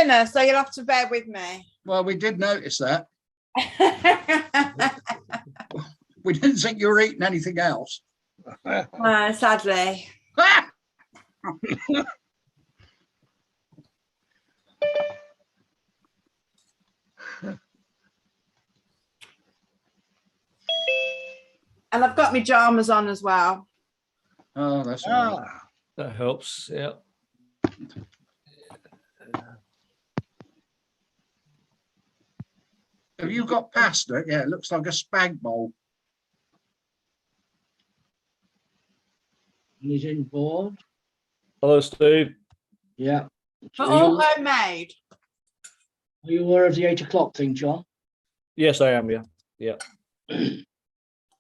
dinner, so you'll have to bear with me. Well, we did notice that. We didn't think you were eating anything else. Sadly. And I've got my pajamas on as well. Oh, that's all right. That helps. Yeah. Have you got pasta? Yeah, it looks like a spag bowl. He's involved. Hello, Steve. Yeah. But all homemade. Are you aware of the 8 o'clock thing, John? Yes, I am. Yeah. Yeah.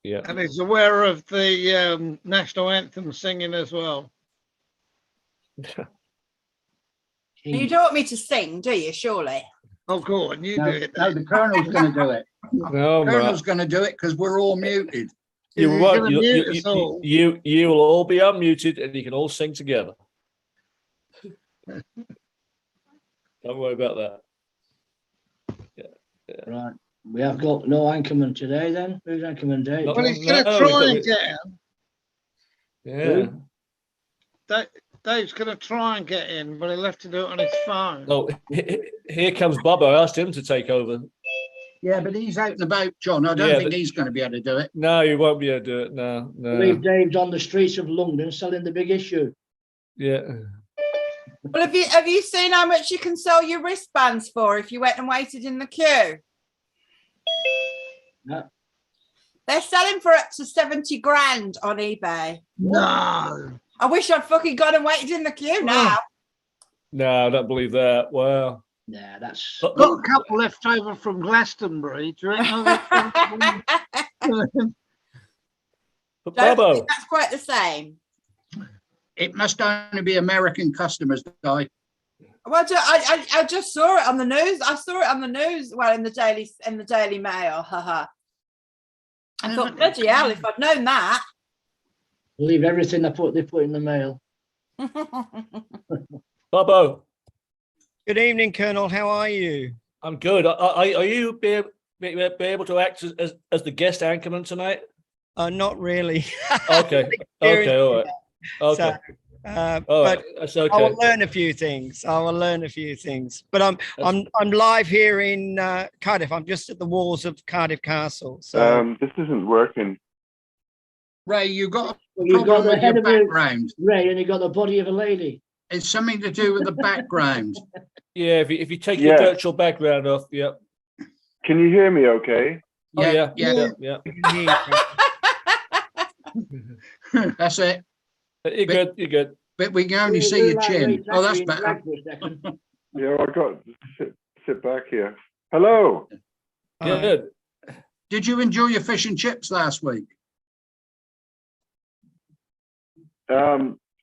Yeah. And he's aware of the national anthem singing as well. You don't want me to sing, do you, surely? Oh, go on, you No, do it. no, the Colonel's going to do it. No, The Colonel's going to do it because we're all muted. you He's won't. gonna You, mute you, us all. you will all be unmuted and you can all sing together. Don't worry about that. Right. We have got no anchorman today then. Who's anchorman day? Not- Well, he's going to No, try we- and get in. Yeah. Dave's going to try and get in, but he'll have to do it on his phone. Oh, here comes Bob. I asked him to take over. Yeah, but he's out and about, John. I don't Yeah, think but- he's going to be able to do it. No, you won't be able to do it. No, I believe no. Dave's on the streets of London selling the big issue. Yeah. Well, have you seen how much you can sell your wristbands for if you went and waited in the queue? Yeah. They're selling for up to 70 grand on eBay. No. I wish I'd fucking gone and waited in the queue now. No, I don't believe that. Wow. Yeah, that's But- Got a couple left over from Glastonbury. Do you reckon But Don't Bobo, think that's quite the same. It must only be American customers, Guy. Well, I just saw it on the news. I saw it on the news. Well, in the Daily Mail. Haha. I thought, bloody hell, if I'd known that. believe everything they put in the mail. Bobo, Good evening, Colonel. How are you? I'm good. Are you be able to act as the guest anchorman tonight? Not really. Okay. Okay. All right. Okay. So, All but right. That's I okay. will learn a few things. But I'm live here in Cardiff. I'm just at the walls of Cardiff Castle. So This isn't working. Ray, you got a You've got problem the with head your of a background. Ray, and you got the body of a lady. It's something to do with the background. Yeah. If you take your Yeah. virtual background off, yeah. Can you hear me okay? Oh, yeah. yeah. Yeah. I can hear you. That's it. You're good. You're good. But we can only see your chin. Oh, that's better. Yeah, I got sit back here. Hello. Good. Did you enjoy your fish and chips last week?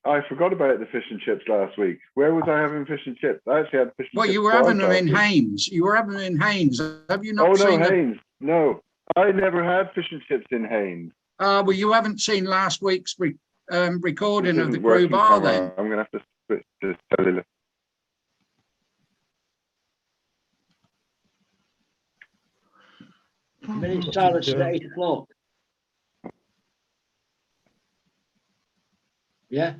I forgot about the fish and chips last week. Where was I having fish and chips? I actually had fish and Well, chips. you were having them twice in last week. Haynes. You were having them in Haynes. Have you not Oh no, seen them? Haynes. No, I never had fish and chips in Haynes. Well, you haven't seen last week's recording This of the isn't crew working, bar camera. then. I'm gonna have to switch to cellular. Minute silence at 8 o'clock. Yeah.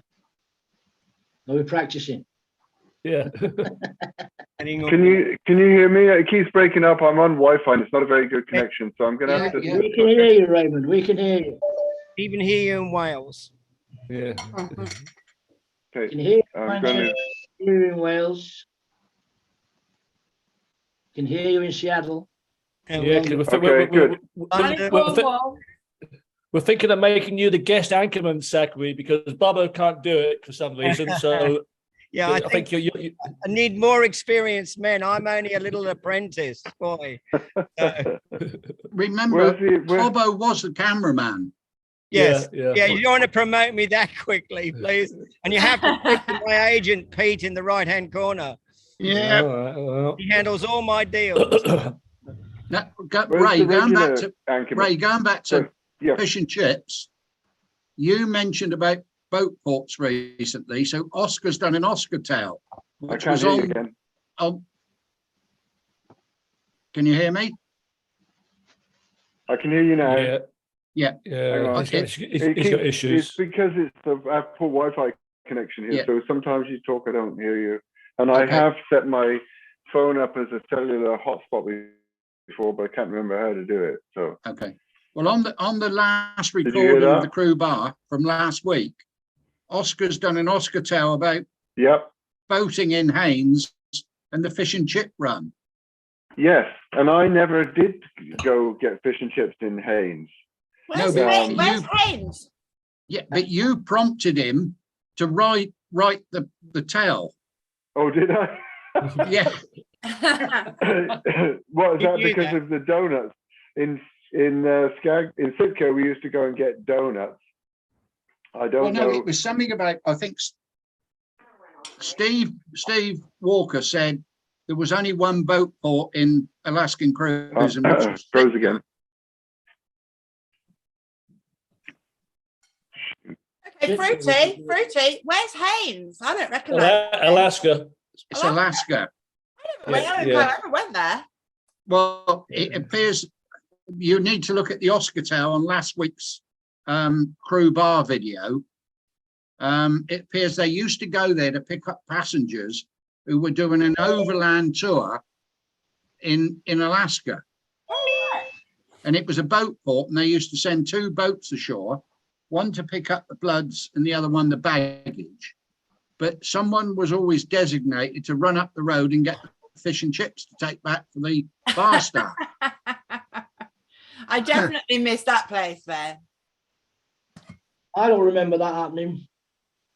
Are we practicing? Yeah. Can you hear me? It keeps breaking up. I'm on Wi-Fi and it's not a very good connection, so I'm gonna have to. Yeah. We can hear you, Raymond. We can hear you. Even hear you in Wales. Yeah. We Okay, can hear you, I'm gonna. hear you in Wales. Can hear you in Seattle. And Yeah. we'll- 'Cause Okay, good. we're thinking of making you the guest anchorman, Zachary, because Bobo can't do it for some reason. So yeah, I think you I need more experienced men. I'm only a little apprentice, boy. Remember, Where's the? Where, Bobo was the cameraman. Yes. Yeah. Yeah, you don't want to promote me that quickly, please. And you have to speak to my agent, Pete, in the right-hand corner. Yeah. All right, well. He handles all my deals. No, where's Ray, the going back regular to anchorman? Ray, going back to Yeah. fish and chips. You mentioned about boat ports recently, so Oscar's done an Oscar tale, I which can't was hear you on. again. can you hear me? I can hear you now. Yeah. Yeah. Hang on. He's got issues. It's because it's the Apple Wi-Fi connection here. Yeah. So sometimes you talk, I don't hear you. And I Okay. have set my phone up as a cellular hotspot before, but I can't remember how to do it. So Okay. Well, on the last you hear recording of that? the Crew Bar from last week, Oscar's done an Oscar tale about Yep. boating in Haynes and the fish and chip run. Yes. And I never did go get fish and chips in Haynes. Where's, but Where's Haynes? Yeah, but you prompted him to write the tale. Oh, did I? Yeah. What is You that? knew Because that. of the donuts in Sitka, we used to go and get donuts. I Well, don't no, know. it was something about, I think Steve Walker said there was only one boat port in Alaskan cruise, and which was Froze Sitka. again. Okay, fruity. Where's Haynes? I don't recognise. Alaska. It's Alaska. I never went there. Well, it appears you need to look at the Oscar tale on last week's Crew Bar video. It appears they used to go there to pick up passengers who were doing an overland tour in Alaska. Oh, yeah. And it was a boat port, and they used to send 2 boats ashore, one to pick up the bloods and the other one the baggage. But someone was always designated to run up the road and get the fish and chips to take back for the bar staff. I definitely missed that place then. I don't remember that happening.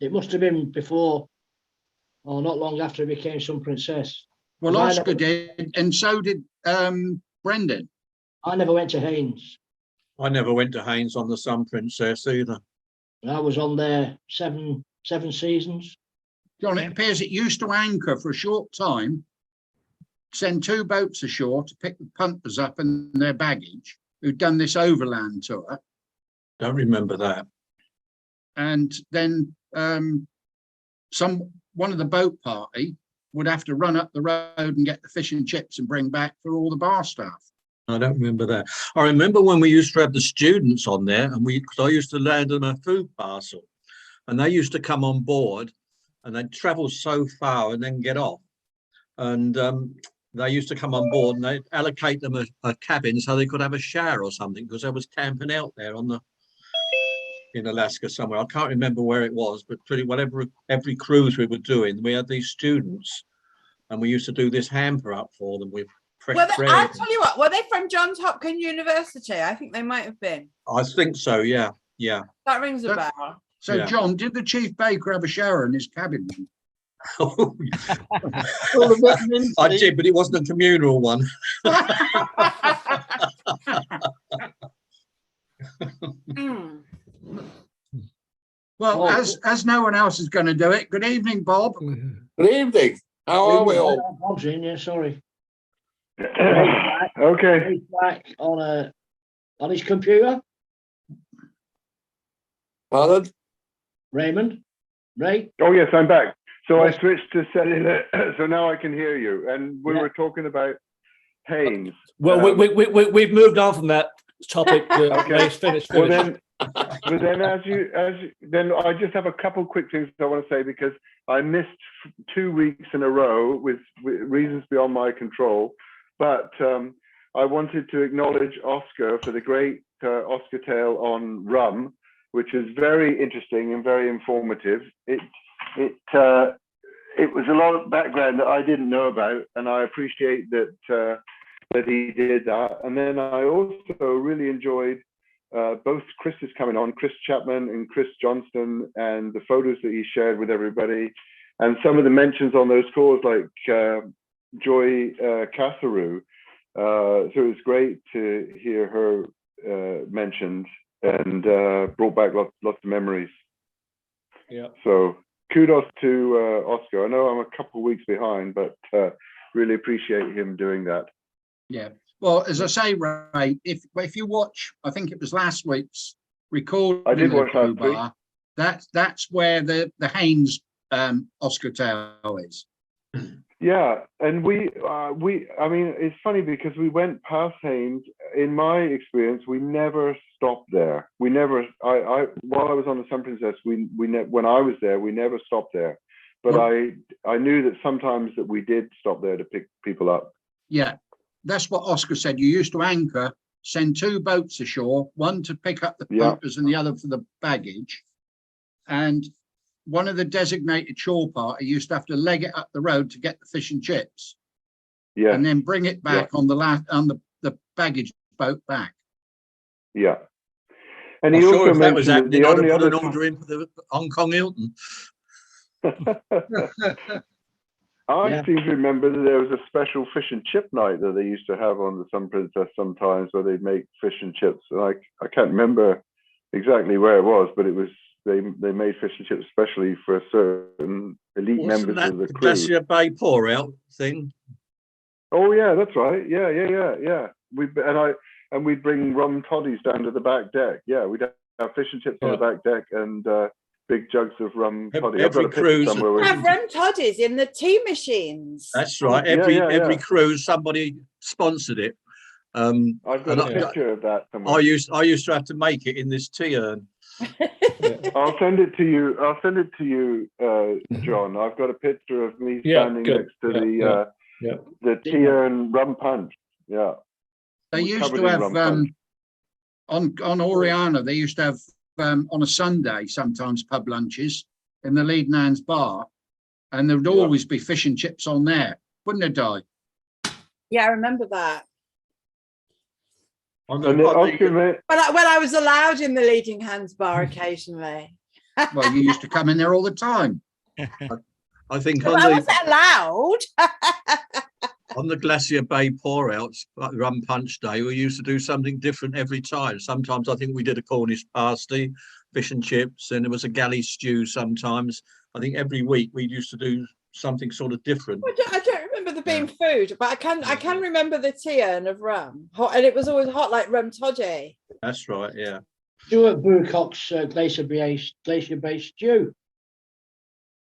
It must have been before or not long after I became some princess. Well, I Oscar did, and so did Brendan. I never went to Haynes. I never went to Haynes on the Sun Princess either. I was on there seven seasons. John, it appears it used to anchor for a short time, send 2 boats ashore to pick the punters up and their baggage, who'd done this overland tour. Don't remember that. And then one of the boat party would have to run up the road and get the fish and chips and bring back for all the bar staff. I don't remember that. I remember when we used to have the students on there, and because I used to land them a food parcel, and they used to come on board, and they'd travel so far and then get off. And they used to come on board, and they'd allocate them a cabin so they could have a shower or something, because they was camping out there in Alaska somewhere. I can't remember where it was, but pretty whatever every cruise we were doing, we had these students, and we used to do this hamper up for them with fresh bread. I'll tell you what, were they from Johns Hopkins University? I think they might have been. I think so, yeah. That rings a bell. So, Yeah. John, did the chief baker have a shower in his cabin? I did, but it wasn't a communal one. Mm. Well, as no one else is going to do it, good evening, Bob. Good evening. How are we all? Bob's in, yeah, sorry. Okay. He's back on his computer. Pardon? Raymond, Ray. Oh yes, I'm back. So I switched to cellular, so now I can hear you. And we were talking about Haynes. Well, we've moved on from that topic. Okay. Finish. Well then, but then I just have a couple quick things I want to say, because I missed 2 weeks in a row with reasons beyond my control. But I wanted to acknowledge Oscar for the great Oscar tale on rum, which is very interesting and very informative. It was a lot of background that I didn't know about, and I appreciate that that he did that. And then I also really enjoyed both Chris's coming on, Chris Chapman and Chris Johnston, and the photos that he shared with everybody, and some of the mentions on those calls, like Joy Catheroo. So it was great to hear her mentioned, and brought back lots of memories. Yeah. So kudos to Oscar. I know I'm a couple of weeks behind, but really appreciate him doing that. Yeah. Well, as I say, Ray, if you watch, I think it was last week's recording. I did watch of last week. That's where the Haynes Oscar tale is. Yeah, and I mean, it's funny because we went past Haynes. In my experience, we never stopped there. We never. While I was on the Sun Princess, when I was there, we never stopped there. But I knew that sometimes that we did stop there to pick people up. Yeah, that's what Oscar said. You used to anchor, send 2 boats ashore, one to pick up the papers and the other for the baggage. And one of the designated shore party used to have to leg it up the road to get the fish and chips. Yeah. And then bring it back on the baggage boat back. Yeah. And I'm he sure also if that was mentioned happening, the I'd only have put other an order in for the Hong Kong Hilton. I seem to remember that there was a special fish and chip night that they used to have on the Sun Princess sometimes, where they'd make fish and chips. And I can't remember exactly where it was, but it was they made fish and chips especially for certain elite members of the crew. Glacier Bay pour out thing. Oh yeah, that's right. Yeah. We'd bring rum toddies down to the back deck. Yeah, we'd have fish and chips on the back deck and big jugs of rum toddy. I've got a picture somewhere. We have rum toddies in the tea machines. That's right. Every cruise, somebody sponsored it. I've got a picture of that somewhere. I used to have to make it in this tea urn. I'll send it to you. John. I've got a picture of me standing next to the tea urn rum punch. Yeah. They used to have on Oriana. They used to have on a Sunday sometimes pub lunches in the Lead Nan's bar, and there would always be fish and chips on there, wouldn't it, Di? Yeah, I remember that. When I was allowed in the Leading Hands bar occasionally. Well, you used to come in there all the time. I think I wasn't allowed. on the Glacier Bay pour outs, like Rum Punch Day, we used to do something different every time. Sometimes I think we did a Cornish pasty, fish and chips, and there was a galley stew sometimes. I think every week we used to do something sort of different. I don't remember there being food, but I can remember the tea urn of rum, hot, and it was always hot like rum toddy. That's right, yeah. Stuart Bucock's Glacier Bay stew.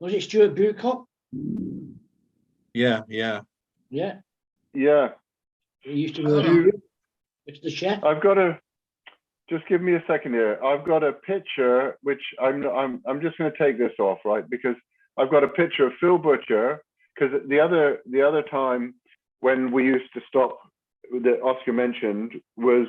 Was it Stuart Bucock? Yeah. He used to go. It's the chef. I've got a. Just give me a second here. I've got a picture which I'm just going to take this off, right? Because I've got a picture of Phil Butcher, because the other time when we used to stop that Oscar mentioned was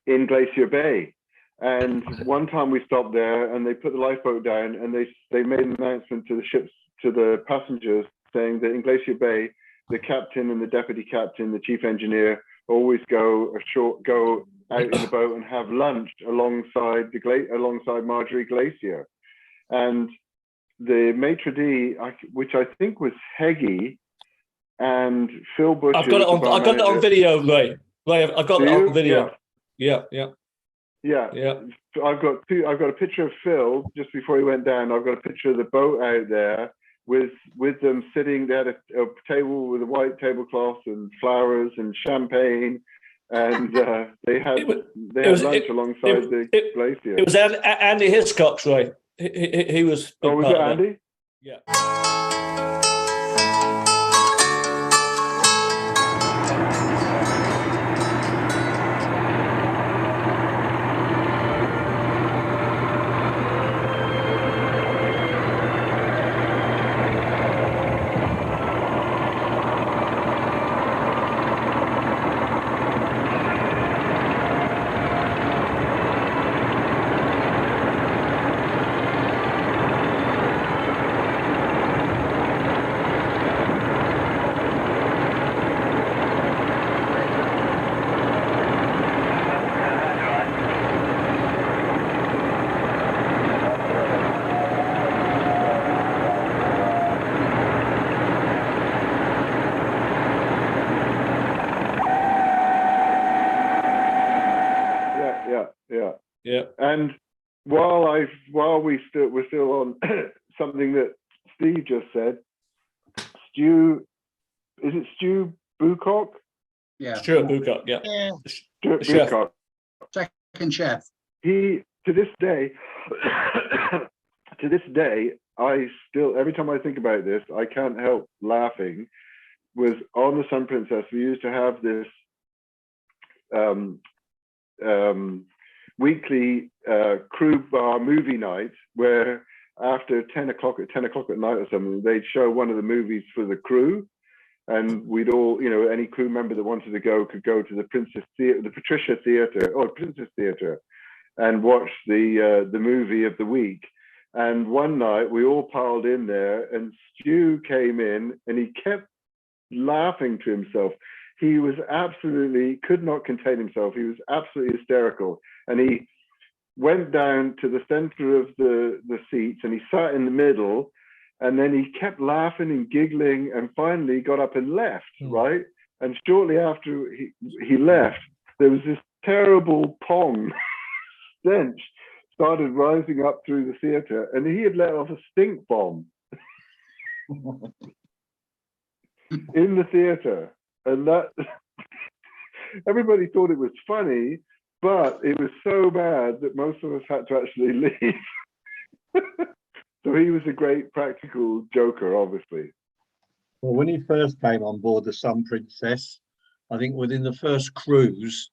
in Glacier Bay. And one time we stopped there and they put the lifeboat down and they made an announcement to the ships, to the passengers, saying that in Glacier Bay, the captain and the deputy captain, the chief engineer, always go out in the boat and have lunch alongside Marjorie Glacier. And the maitre d', which I think was Heggie, and Phil Butcher. I've got it on video, Ray. I've got it on video. Yeah. I've got a picture of Phil just before he went down. I've got a picture of the boat out there with them sitting. They had a table with a white tablecloth and flowers and champagne, and they had lunch alongside the glacier. It was Andy Hiscox, Ray. He was. Oh, was it Andy? Yeah. Yeah. And while we're still on something that Steve just said, Stu Bucock? Yeah. Stuart Bucock, yeah. Stuart Bucock. Second chef. He, to this day, I still, every time I think about this, I can't help laughing, was on the Sun Princess, we used to have this weekly crew bar movie night where after 10 o'clock at night or something, they'd show one of the movies for the crew. And we'd all, you know, any crew member that wanted to go could go to the Patricia Theatre or Princess Theatre and watch the movie of the week. And one night we all piled in there, and Stu came in and he kept laughing to himself. He was absolutely, could not contain himself. He was absolutely hysterical. And he went down to the center of the seats and he sat in the middle, and then he kept laughing and giggling and finally got up and left, right? And shortly after he left, there was this terrible pong stench started rising up through the theater, and he had let off a stink bomb in the theater. And that everybody thought it was funny, but it was so bad that most of us had to actually leave. So he was a great practical joker, obviously. Well, when he first came on board the Sun Princess, I think within the first cruise,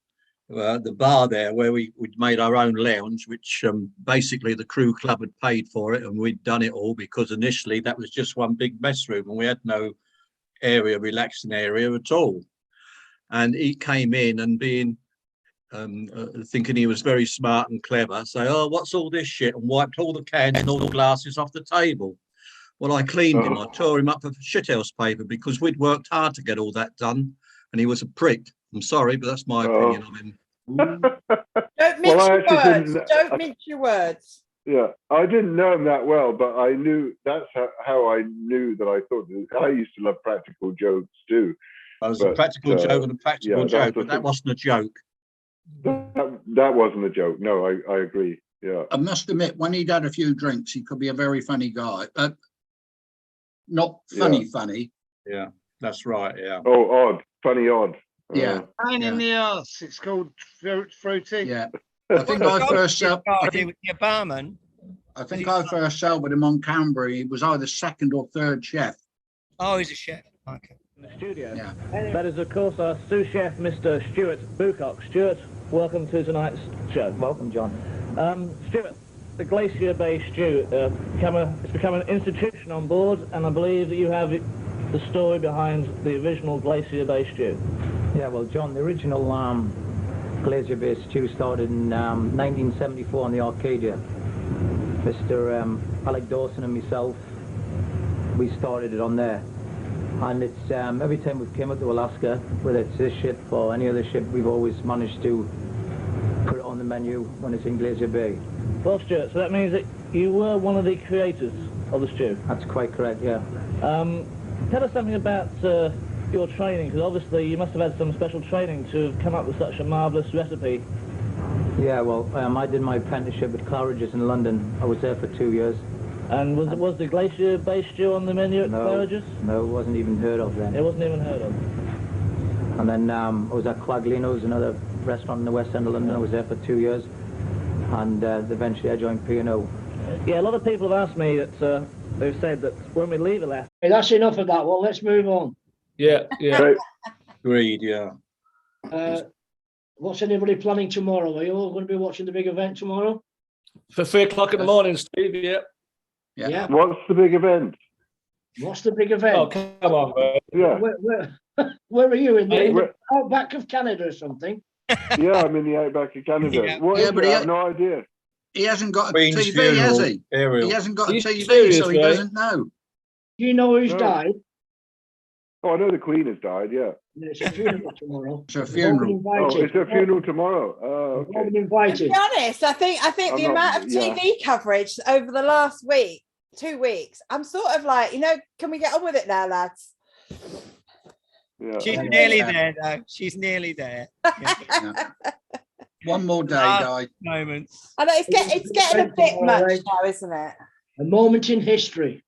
the bar there where we'd made our own lounge, which basically the crew club had paid for it, and we'd done it all because initially that was just one big mess room and we had no relaxing area at all. And he came in and being thinking he was very smart and clever, say, "Oh, what's all this shit?" and wiped all the cans and all the glasses off the table. Well, I cleaned him. I tore him up for shithouse paper because we'd worked hard to get all that done, and he was a prick. I'm sorry, but that's my opinion of him. Don't mince your words. Don't mince your words. Yeah, I didn't know him that well, but I knew that's how I knew that I thought that I used to love practical jokes too. It was a practical joke and a practical joke, but that wasn't a joke. That wasn't a joke. No, I agree. Yeah. I must admit, when he'd had a few drinks, he could be a very funny guy. Not funny. Yeah, that's right. Yeah. Oh, odd. Funny odd. Yeah. Pain in the arse. It's called fruity. Yeah. I think I first with your barman. I think I first sailed with him on Canberra. He was either second or third chef. Oh, he's a chef. Okay. In the studio. Yeah. That is, of course, our sous chef, Mr. Stuart Bucock. Stuart, welcome to tonight's show. Welcome, John. Stuart, the Glacier Bay stew, it's become an institution on board, and I believe that you have the story behind the original Glacier Bay stew. Yeah, well, John, the original Glacier Bay stew started in 1974 in the Arcadia. Mr. Alec Dawson and myself, we started it on there. And it's every time we've came up to Alaska, whether it's this ship or any other ship, we've always managed to put it on the menu when it's in Glacier Bay. Well, Stuart, so that means that you were one of the creators of the stew. That's quite correct, yeah. Tell us something about your training, because obviously you must have had some special training to have come up with such a marvellous recipe. Yeah, well, I did my apprenticeship at Claridge's in London. I was there for 2 years. And was the Glacier Bay stew on the menu at Claridge's? No, it wasn't even heard of then. It wasn't even heard of. And then I was at Quaglino's, another restaurant in the West End of London. I was there for 2 years. And eventually I joined P&O. Yeah, a lot of people have asked me that they've said that when we leave Alaska... Hey, that's enough of that one. Let's move on. Yeah. Agreed, yeah. What's anybody planning tomorrow? Are you all going to be watching the big event tomorrow? For 3 o'clock in the morning, Steve, yeah. Yeah. What's the big event? What's the big event? Oh, come on, man. Yeah. Where are you? In the outback of Canada or something? Yeah, I'm in the outback of Canada. Yeah. What is but it? I have no idea. He hasn't got a Queen's TV, funeral, has he? Ariel. He hasn't got a You TV, serious, so he right? doesn't know. Do you know who's No. died? Oh, I know the Queen has died, yeah. It's a funeral tomorrow. It's a funeral. Oh, it's a funeral tomorrow. Oh, We've all okay. been invited. To be honest, I think I'm the not- amount of TV coverage over the last 2 weeks, I'm sort of like, can we get on with it now, lads? Yeah. She's nearly there, though. She's nearly there. Yeah. One more day, guy. Moments. I know it's getting a bit much now, isn't it? A moment in history.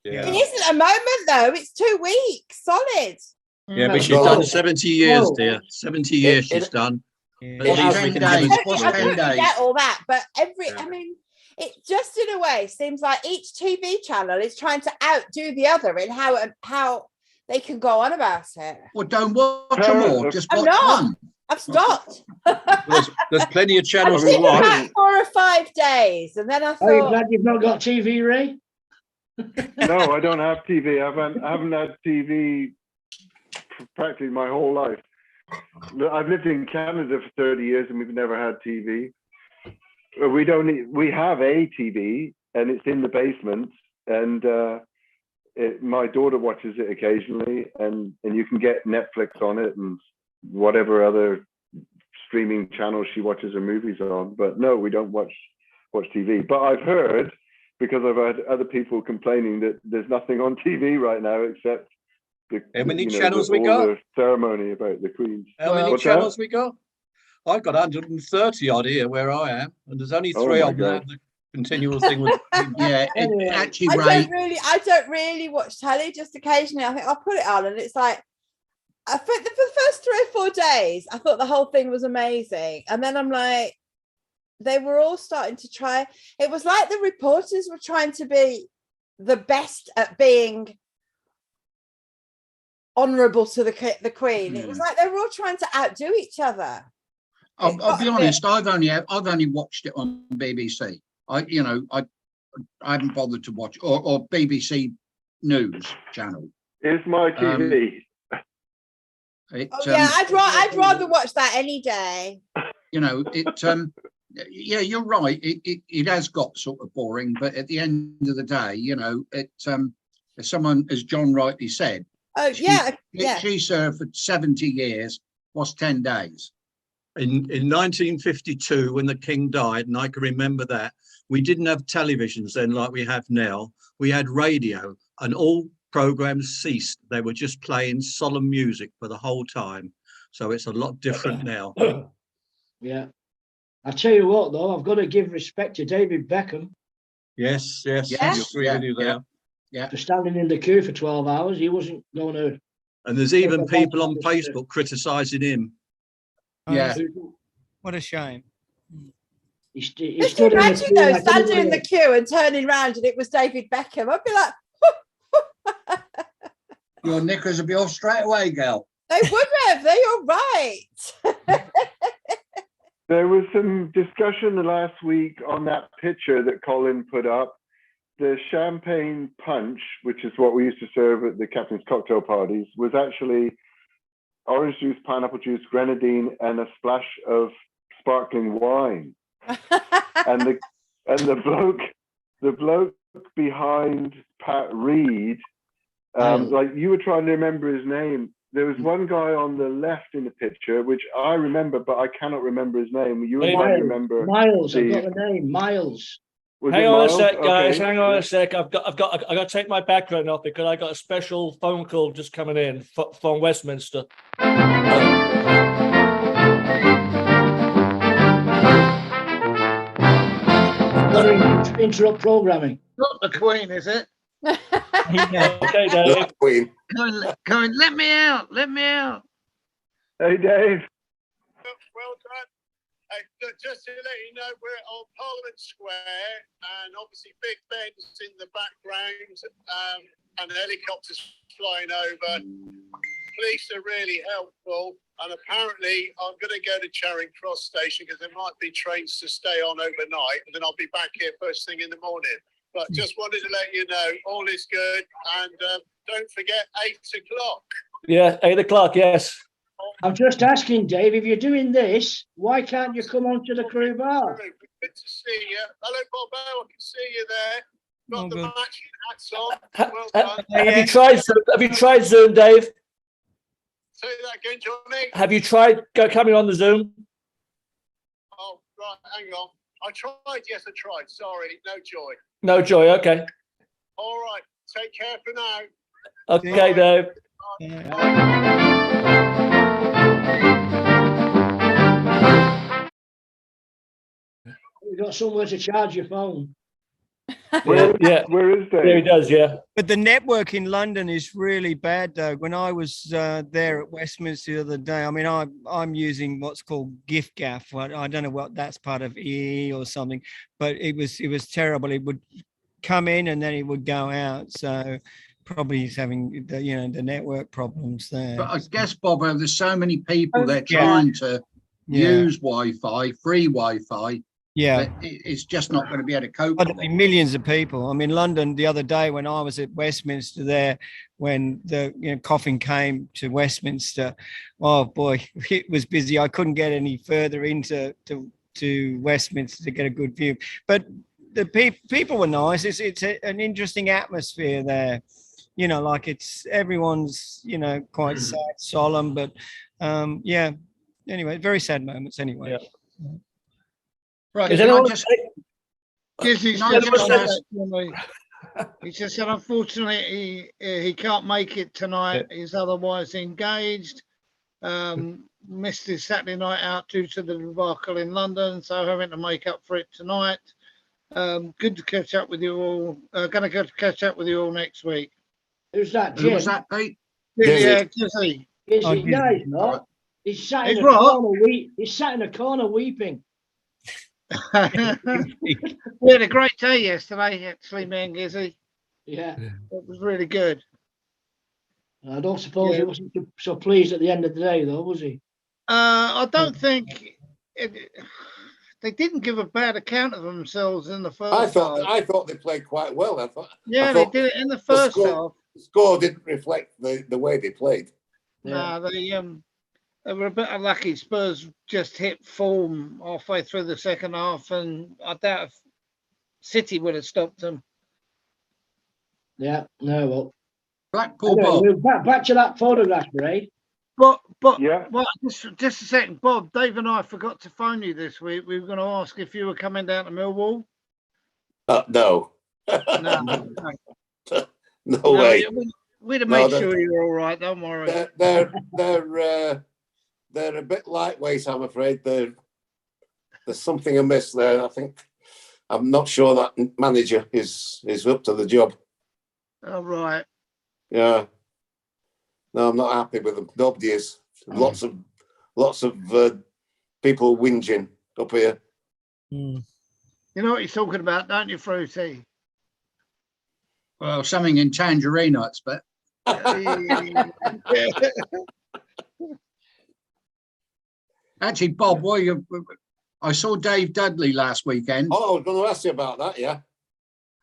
It isn't a moment though. It's 2 weeks, solid. Yeah, but she's No. done 70 years, No. dear. 70 years she's done. Yeah. At least we 10 can days. have What's I 10 totally days? get all that, but Yeah. it just in a way seems like each TV channel is trying to outdo the other in how they can go on about it. Well, don't watch them all. Just I'm watch not. one. I've stopped. There's plenty of channels I've to seen watch. about 4 or 5 days, and then I Are you thought, glad you've not got TV, Ray? No, I don't have TV. I haven't had TV practically my whole life. I've lived in Canada for 30 years and we've never had TV. We have a TV and it's in the basement, and my daughter watches it occasionally, and you can get Netflix on it and whatever other streaming channels she watches her movies on. But no, we don't watch TV. But I've heard, because I've had other people complaining, that there's nothing on TV right now except how many channels we got? The ceremony about the Queens. How many channels we got? I've got 130 odd here where I am, and there's only 3 of them have the continual thing with. Yeah, actually, I don't really watch telly. Just occasionally, I think I'll put it on, and it's like, I think for the first 3 or 4 days, I thought the whole thing was amazing, and then I'm like, they were all starting to try. It was like the reporters were trying to be the best at being honourable to the Queen. It was like they were all trying to outdo each other. I'll be honest. I've only watched it on BBC. I haven't bothered to watch or BBC News channel. It's my TV. I'd rather watch that any day. Yeah, you're right. It has got sort of boring, but at the end of the day, as someone, as John rightly said, she served for 70 years. What's 10 days? In 1952, when the King died, and I can remember that, we didn't have televisions then like we have now. We had radio, and all programs ceased. They were just playing solemn music for the whole time. So it's a lot different now. Yeah. I tell you what, though, I've got to give respect to David Beckham. Yes. I agree with you there. Yeah. For standing in the queue for 12 hours, he wasn't going to. And there's even people on Facebook criticising him. Yeah. What a shame. He Just stood imagine though, standing in the queue and turning around and it was David Beckham. I'd be like, your knickers would be off straight away, girl. They would have. You're right. There was some discussion last week on that picture that Colin put up. The champagne punch, which is what we used to serve at the captain's cocktail parties, was actually orange juice, pineapple juice, grenadine, and a splash of sparkling wine. and the bloke behind Pat Reed, like you were trying to remember his name. There was one guy on the left in the picture, which I remember, but I cannot remember his name. You remember Miles? I've got the name, Miles. Hang on a sec, guys. Hang on a sec. I got to take my background off because I got a special phone call just coming in from Westminster. Interrupt programming. Not the Queen, is it? Okay, Dave. Queen. Come on, let me out. Let me out. Hey, Dave. Well done. Just to let you know, we're on Parliament Square, and obviously Big Ben's in the background, and helicopters flying over. Police are really helpful, and apparently I'm going to go to Charing Cross Station because there might be trains to stay on overnight, and then I'll be back here first thing in the morning. But just wanted to let you know all is good, and don't forget 8 o'clock. Yeah, 8 o'clock. Yes. I'm just asking, Dave, if you're doing this, why can't you come onto the crew bar? Good to see you. Hello, Bobo. I can see you there. Got the matching hats on. Well done. Have you tried Zoom? Have you tried Zoom, Dave? Say that again, Johnny. Have you tried coming on the Zoom? Oh, right. Hang on. I tried. Yes, I tried. Sorry. No joy. No joy. Okay. All right. Take care for now. Okay, Dave. You've got somewhere to charge your phone. Where is Yeah, he Dave? does. Yeah. But the network in London is really bad, though. When I was there at Westminster the other day, I mean, I'm using what's called GIF-GAF. I don't know what that's part of EE or something, but it was terrible. It would come in and then it would go out. So probably he's having the network problems there. But I guess, Bob, there's so many people they're Yeah. trying to use Wi-Fi, free Wi-Fi. Yeah. that it's just not going to be able to cope. There'll be millions of people. I mean, London the other day when I was at Westminster there, when the coffin came to Westminster, oh boy, it was busy. I couldn't get any further into to Westminster to get a good view. But the people were nice. It's an interesting atmosphere there. Like everyone's quite sad, solemn, but yeah. Anyway, very sad moments. Anyway. Yeah. Right. Is Can I anyone just Yes, he's Can I just just said ask- that to me. He just said, unfortunately, he can't make it tonight. He's otherwise engaged. Missed his Saturday night out due to the debacle in London, so having to make up for it tonight. Good to catch up with you all. Going to catch up with you all next week. Who's that, Who Jim? was that, Pete? Yeah, Gizzy. Is Oh, he? No, Gizzy. he's not. He's sat in He's a what? corner. He's sat in a corner weeping. We had a great day yesterday, actually, me and Gizzy. Yeah. It was really good. I don't suppose Yeah. he wasn't so pleased at the end of the day, though, was he? I don't think they didn't give a bad account of themselves in the first I half. thought they played quite well. I Yeah, thought they did it in the first half. the score didn't reflect the way they played. No, they were a bit unlucky. Spurs just hit form halfway through the second half, and I doubt if City would have stopped them. Yeah. No, well. Blackpool Anyway, Bob. back to that photograph, Ray. But Yeah. well, just a second, Bob. Dave and I forgot to phone you this week. We were going to ask if you were coming down to Millwall. No. No, No way. We'd have No, made that- sure you were all right. Don't worry. They're a bit lightweight, I'm afraid. There's something amiss there. I think I'm not sure that manager is up to the job. All right. Yeah. No, I'm not happy with them. Nobody is. Lots of people whinging up here. You know what he's talking about, don't you, Fruity? Well, something in tangerine nuts, but actually, Bob, I saw Dave Dudley last weekend. Oh, I was going to ask you about that. Yeah.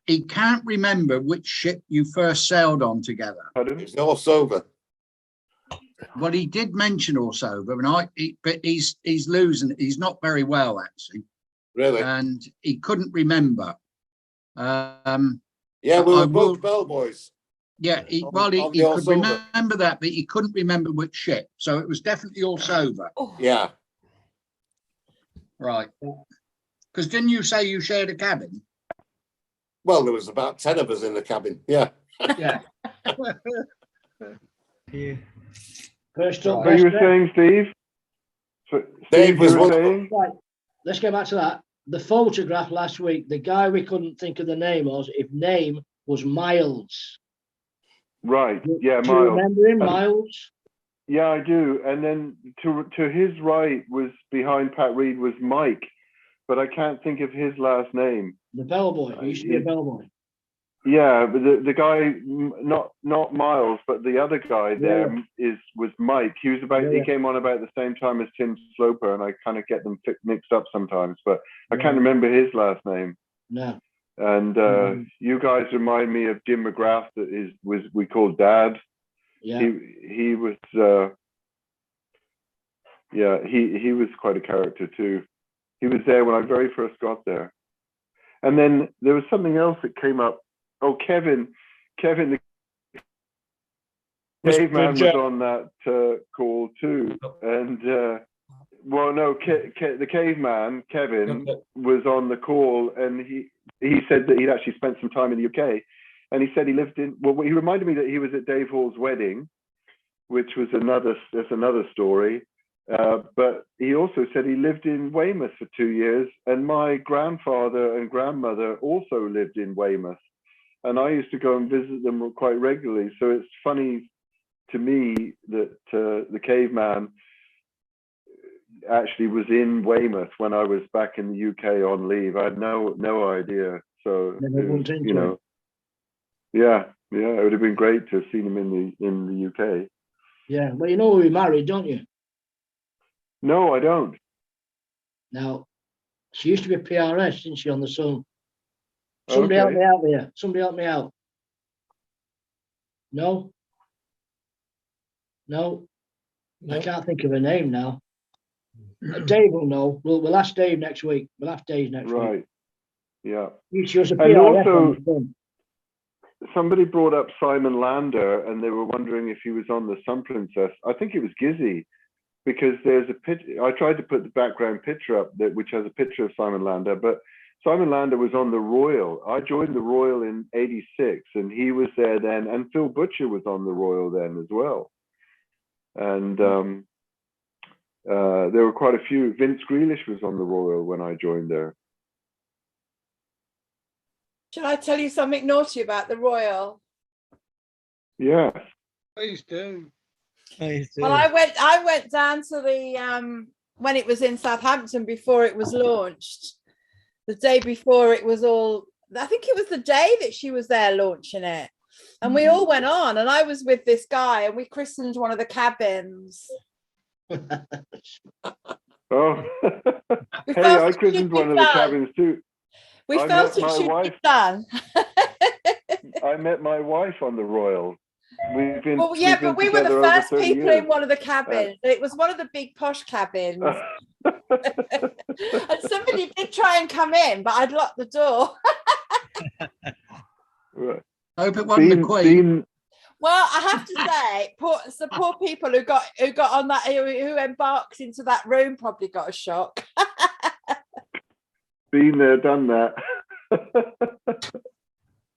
He can't remember which ship you first sailed on together. It's all sober. Well, he did mention also, but he's losing. He's not very well, actually. Really? And he couldn't remember. Yeah, we were both bellboys. Yeah, he on could the all sober. remember that, but he couldn't remember which ship. So it was definitely all sober. Yeah. Right. Because didn't you say you shared a cabin? Well, there was about 10 of us in the cabin. Yeah. Yeah. Yeah. First up, So you were saying, Steve? Dave was you were one. saying? Right. Let's get back to that. The photograph last week, the guy we couldn't think of the name was, his name was Miles. Right. Yeah, Do you Miles. remember him, Miles? Yeah, I do. And then to his right was behind Pat Reed was Mike, but I can't think of his last name. The bellboy. He used to be a bellboy. Yeah, but the guy, not Miles, but the other guy there was Mike. He came on about the same time as Tim Sloper, and I kind of get them mixed up sometimes, but I can't remember his last name. No. And you guys remind me of Jim McGrath, we called Dad. Yeah. He was he was quite a character too. He was there when I very first got there. And then there was something else that came up. Oh, Kevin, the caveman was on that call too. And the caveman, Kevin, was on the call, and he said that he'd actually spent some time in the UK, and he said he lived in. Well, he reminded me that he was at Dave Hall's wedding, which was another story. But he also said he lived in Weymouth for 2 years, and my grandfather and grandmother also lived in Weymouth, and I used to go and visit them quite regularly. So it's funny to me that the caveman actually was in Weymouth when I was back in the UK on leave. I had no idea. So you know, yeah, it would have been great to have seen him in the UK. Yeah, well, you know we married, don't you? No, I don't. Now, she used to be PRS, didn't she, on the Sun? Somebody help me out here. Somebody help me out. No? No? I can't think of her name now. Dave will know. We'll ask Dave next week. We'll ask Dave next week. Right. Yeah. She was a And PRS also, on the Sun. somebody brought up Simon Lander, and they were wondering if he was on the Sun Princess. I think it was Gizzy, because there's a picture. I tried to put the background picture up, which has a picture of Simon Lander, but Simon Lander was on the Royal. I joined the Royal in '86, and he was there then, and Phil Butcher was on the Royal then as well. And there were quite a few. Vince Grealish was on the Royal when I joined there. Shall I tell you something naughty about the Royal? Yes. Please do. Well, I went down to the when it was in Southampton before it was launched. The day before it was all, I think it was the day that she was there launching it. And we all went on, and I was with this guy, and we christened one of the cabins. Oh, hey, I christened one of the cabins too. We felt it should be done. I met my wife on the Royal. We've been, well, yeah, but we were the first people in one of the cabins. It was one of the big posh cabins. And somebody did try and come in, but I'd locked the door. Right. I hope it wasn't the Queen. Well, I have to say, the poor people who got on that, who embarked into that room, probably got a shock. Been there, done that.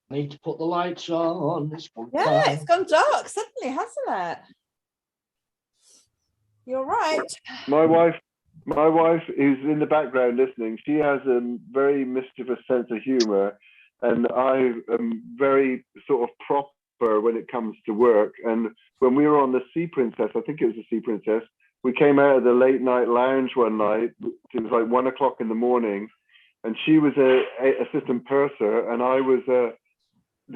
Need to put the lights on. Yeah, it's gone dark suddenly, hasn't it? You're right. My wife, who's in the background listening, she has a very mischievous sense of humor, and I am very sort of proper when it comes to work. And when we were on the Sea Princess, I think it was the Sea Princess, we came out of the late night lounge one night. It was like 1 o'clock in the morning, and she was a assistant purser, and I was the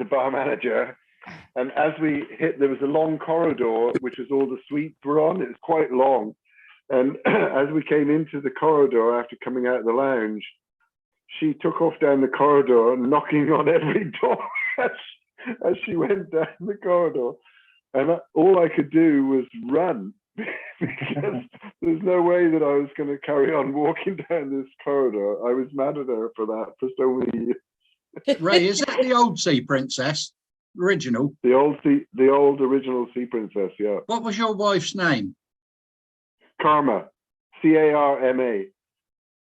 bar manager. And as we hit, there was a long corridor, which was all the suites were on. It was quite long. And as we came into the corridor after coming out of the lounge, she took off down the corridor, knocking on every door as she went down the corridor. And all I could do was run, because there's no way that I was going to carry on walking down this corridor. I was mad at her for that for so many years. Ray, is that the old Sea Princess? Original? The old original Sea Princess, yeah. What was your wife's name? Karma, Carma.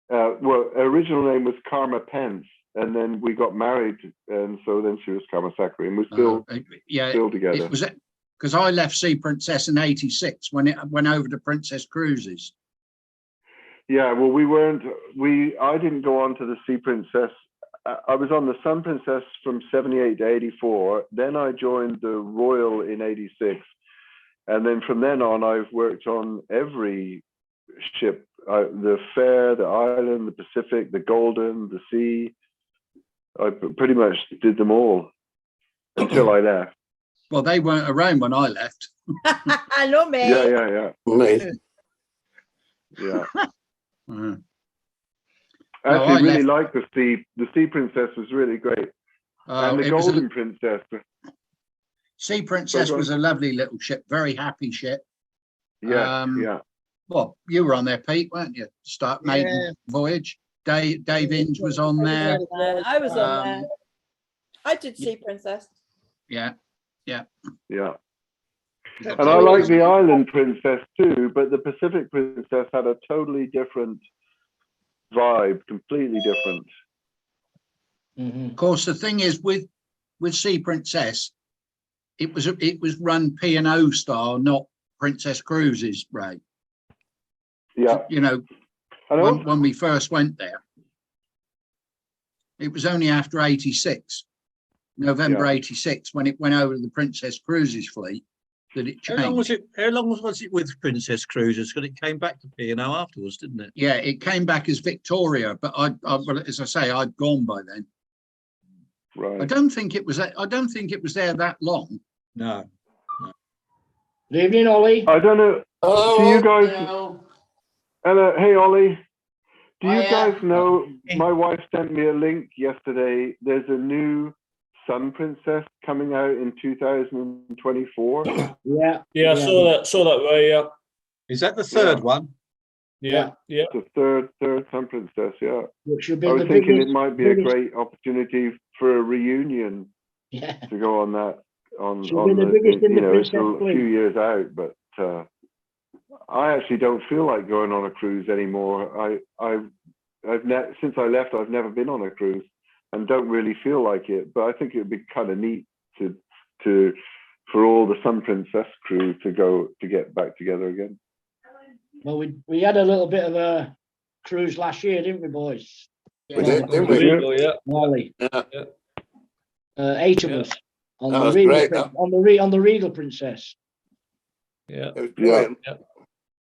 Well, her original name was Karma Pence, and then we got married, and so then she was Karma Sakri, and we're still together. It was because I left Sea Princess in '86 when it went over to Princess Cruises. Yeah, well, I didn't go on to the Sea Princess. I was on the Sun Princess from '78 to '84. Then I joined the Royal in '86. And then from then on, I've worked on every ship, the Fair, the Island, the Pacific, the Golden, the Sea. I pretty much did them all until I left. Well, they weren't around when I left. I know, me. Yeah. Me. Yeah. I actually really liked the Sea. The Sea Princess was really great. And the Golden Princess. Sea Princess was a lovely little ship, very happy ship. Yeah, yeah. Well, you were on there, Pete, weren't you? Start maiden voyage. Dave Inge was on there. I was on there. I did Sea Princess. Yeah. And I like the Island Princess too, but the Pacific Princess had a totally different vibe, completely different. Of course, the thing is with Sea Princess, it was run P&O style, not Princess Cruises, Ray. Yeah. You know, And also, when we first went there. It was only after 86, November 86, when it went over to the Princess Cruises fleet that it changed. How long was it? How long was it with Princess Cruises? Because it came back to P&O afterwards, didn't it? Yeah, it came back as Victoria, but well, as I say, I'd gone by then. right. I don't think it was there that long. No. Good evening, Ollie. I don't know. Hello. Do you guys? Hello. Hello, hey Ollie. Do you Hiya. guys know? My wife sent me a link yesterday. There's a new Sun Princess coming out in 2024. Yeah. Yeah, I saw that way. Yeah, Is that the third Yeah. one? yeah. The third Sun Princess. Yeah. Which should be I was the thinking biggest, it might be a great opportunity for a reunion Yeah. to go on that. She'll be the biggest in the it's Princess a fleet. few years out, but I actually don't feel like going on a cruise anymore. Since I left, I've never been on a cruise and don't really feel like it. But I think it would be kind of neat for all the Sun Princess crew to get back together again. Well, we had a little bit of a cruise last year, didn't we, boys? We did, didn't we? Yeah. Ollie. Yeah. 8 of Yeah. us on That the was Regal, great, that. on the Regal Princess. Yeah. It was brilliant. I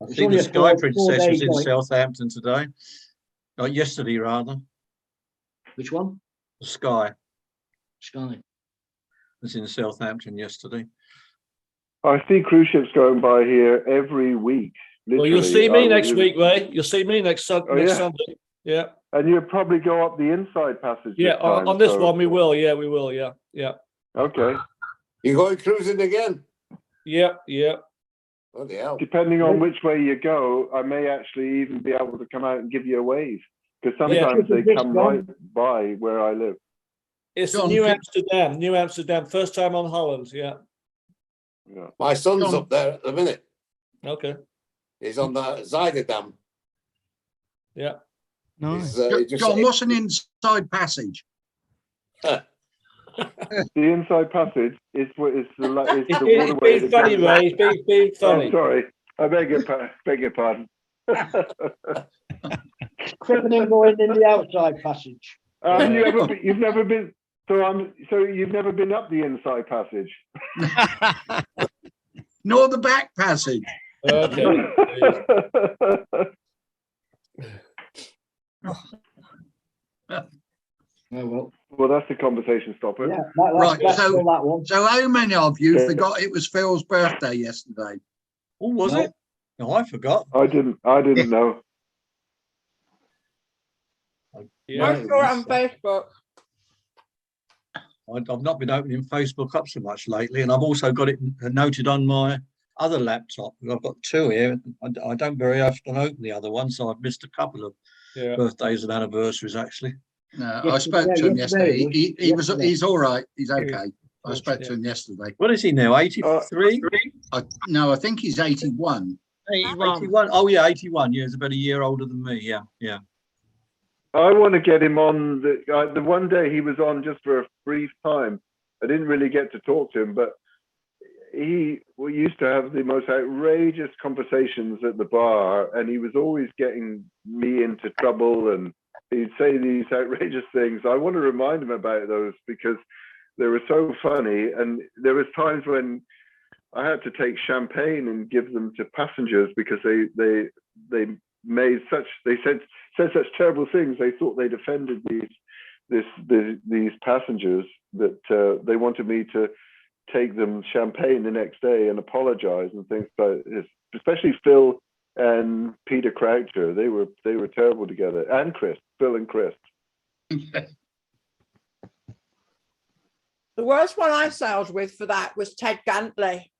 It's think only the a Sky 4-day Princess was in joint. Southampton today. Yesterday, rather. Which one? The Sky Sky. was in Southampton yesterday. I see cruise ships going by here every week. Well, you'll literally. see me next week, Ray. You'll see me next Oh, next yeah. Sunday. Yeah. And you'll probably go up the inside passage. Yeah. this time, On this so- one, we will. Yeah, we will. Yeah. Yeah. Okay. You going cruising again? Yeah. Yeah. Bloody hell. Depending on which way you go, I may actually even be able to come out and give you a wave because sometimes Yeah. they come right by where I live. It's John, New could- Amsterdam. New Amsterdam. First time on Holland. Yeah. Yeah. My son's John. up there at the minute. Okay. He's on the Zyder Dam. Yeah. Nice. He just- John, what's an inside passage? The inside passage is the He's waterway. being that funny, goes- Ray. He's being Oh, funny. sorry. I beg your pardon. Cripping and going in the outside passage. You've never been. So you've never been up the inside passage. Nor the back passage. Okay. Oh, well. Well, that's the conversation stopper. Yeah, Right, that's so- all that one. So how many of you Yeah. forgot it was Phil's birthday yesterday? Oh, was No. it? No, I forgot. I didn't know. Yeah. I saw it on Facebook. I've not been opening Facebook up so much lately, and I've also got it noted on my other laptop. I've got two here. I don't very often open the other one, so I've missed a couple of Yeah. birthdays and anniversaries actually. No, I Yesterday, spoke to him yesterday, yesterday. yesterday. He's all right. He's okay. I spoke Yeah. to him yesterday. What is he now? 83? No, I think he's 81. 81. Oh yeah, 81. Yeah, he's about a year older than me. Yeah, yeah. I want to get him on the one day he was on just for a brief time. I didn't really get to talk to him, but we used to have the most outrageous conversations at the bar, and he was always getting me into trouble, and he'd say these outrageous things. I want to remind him about those because they were so funny, and there was times when I had to take champagne and give them to passengers because they said such terrible things. They thought they'd offended these passengers that they wanted me to take them champagne the next day and apologize and things like this. Especially Phil and Peter Croucher. They were terrible together. And Phil and Chris. The worst one I sailed with for that was Ted Gantley.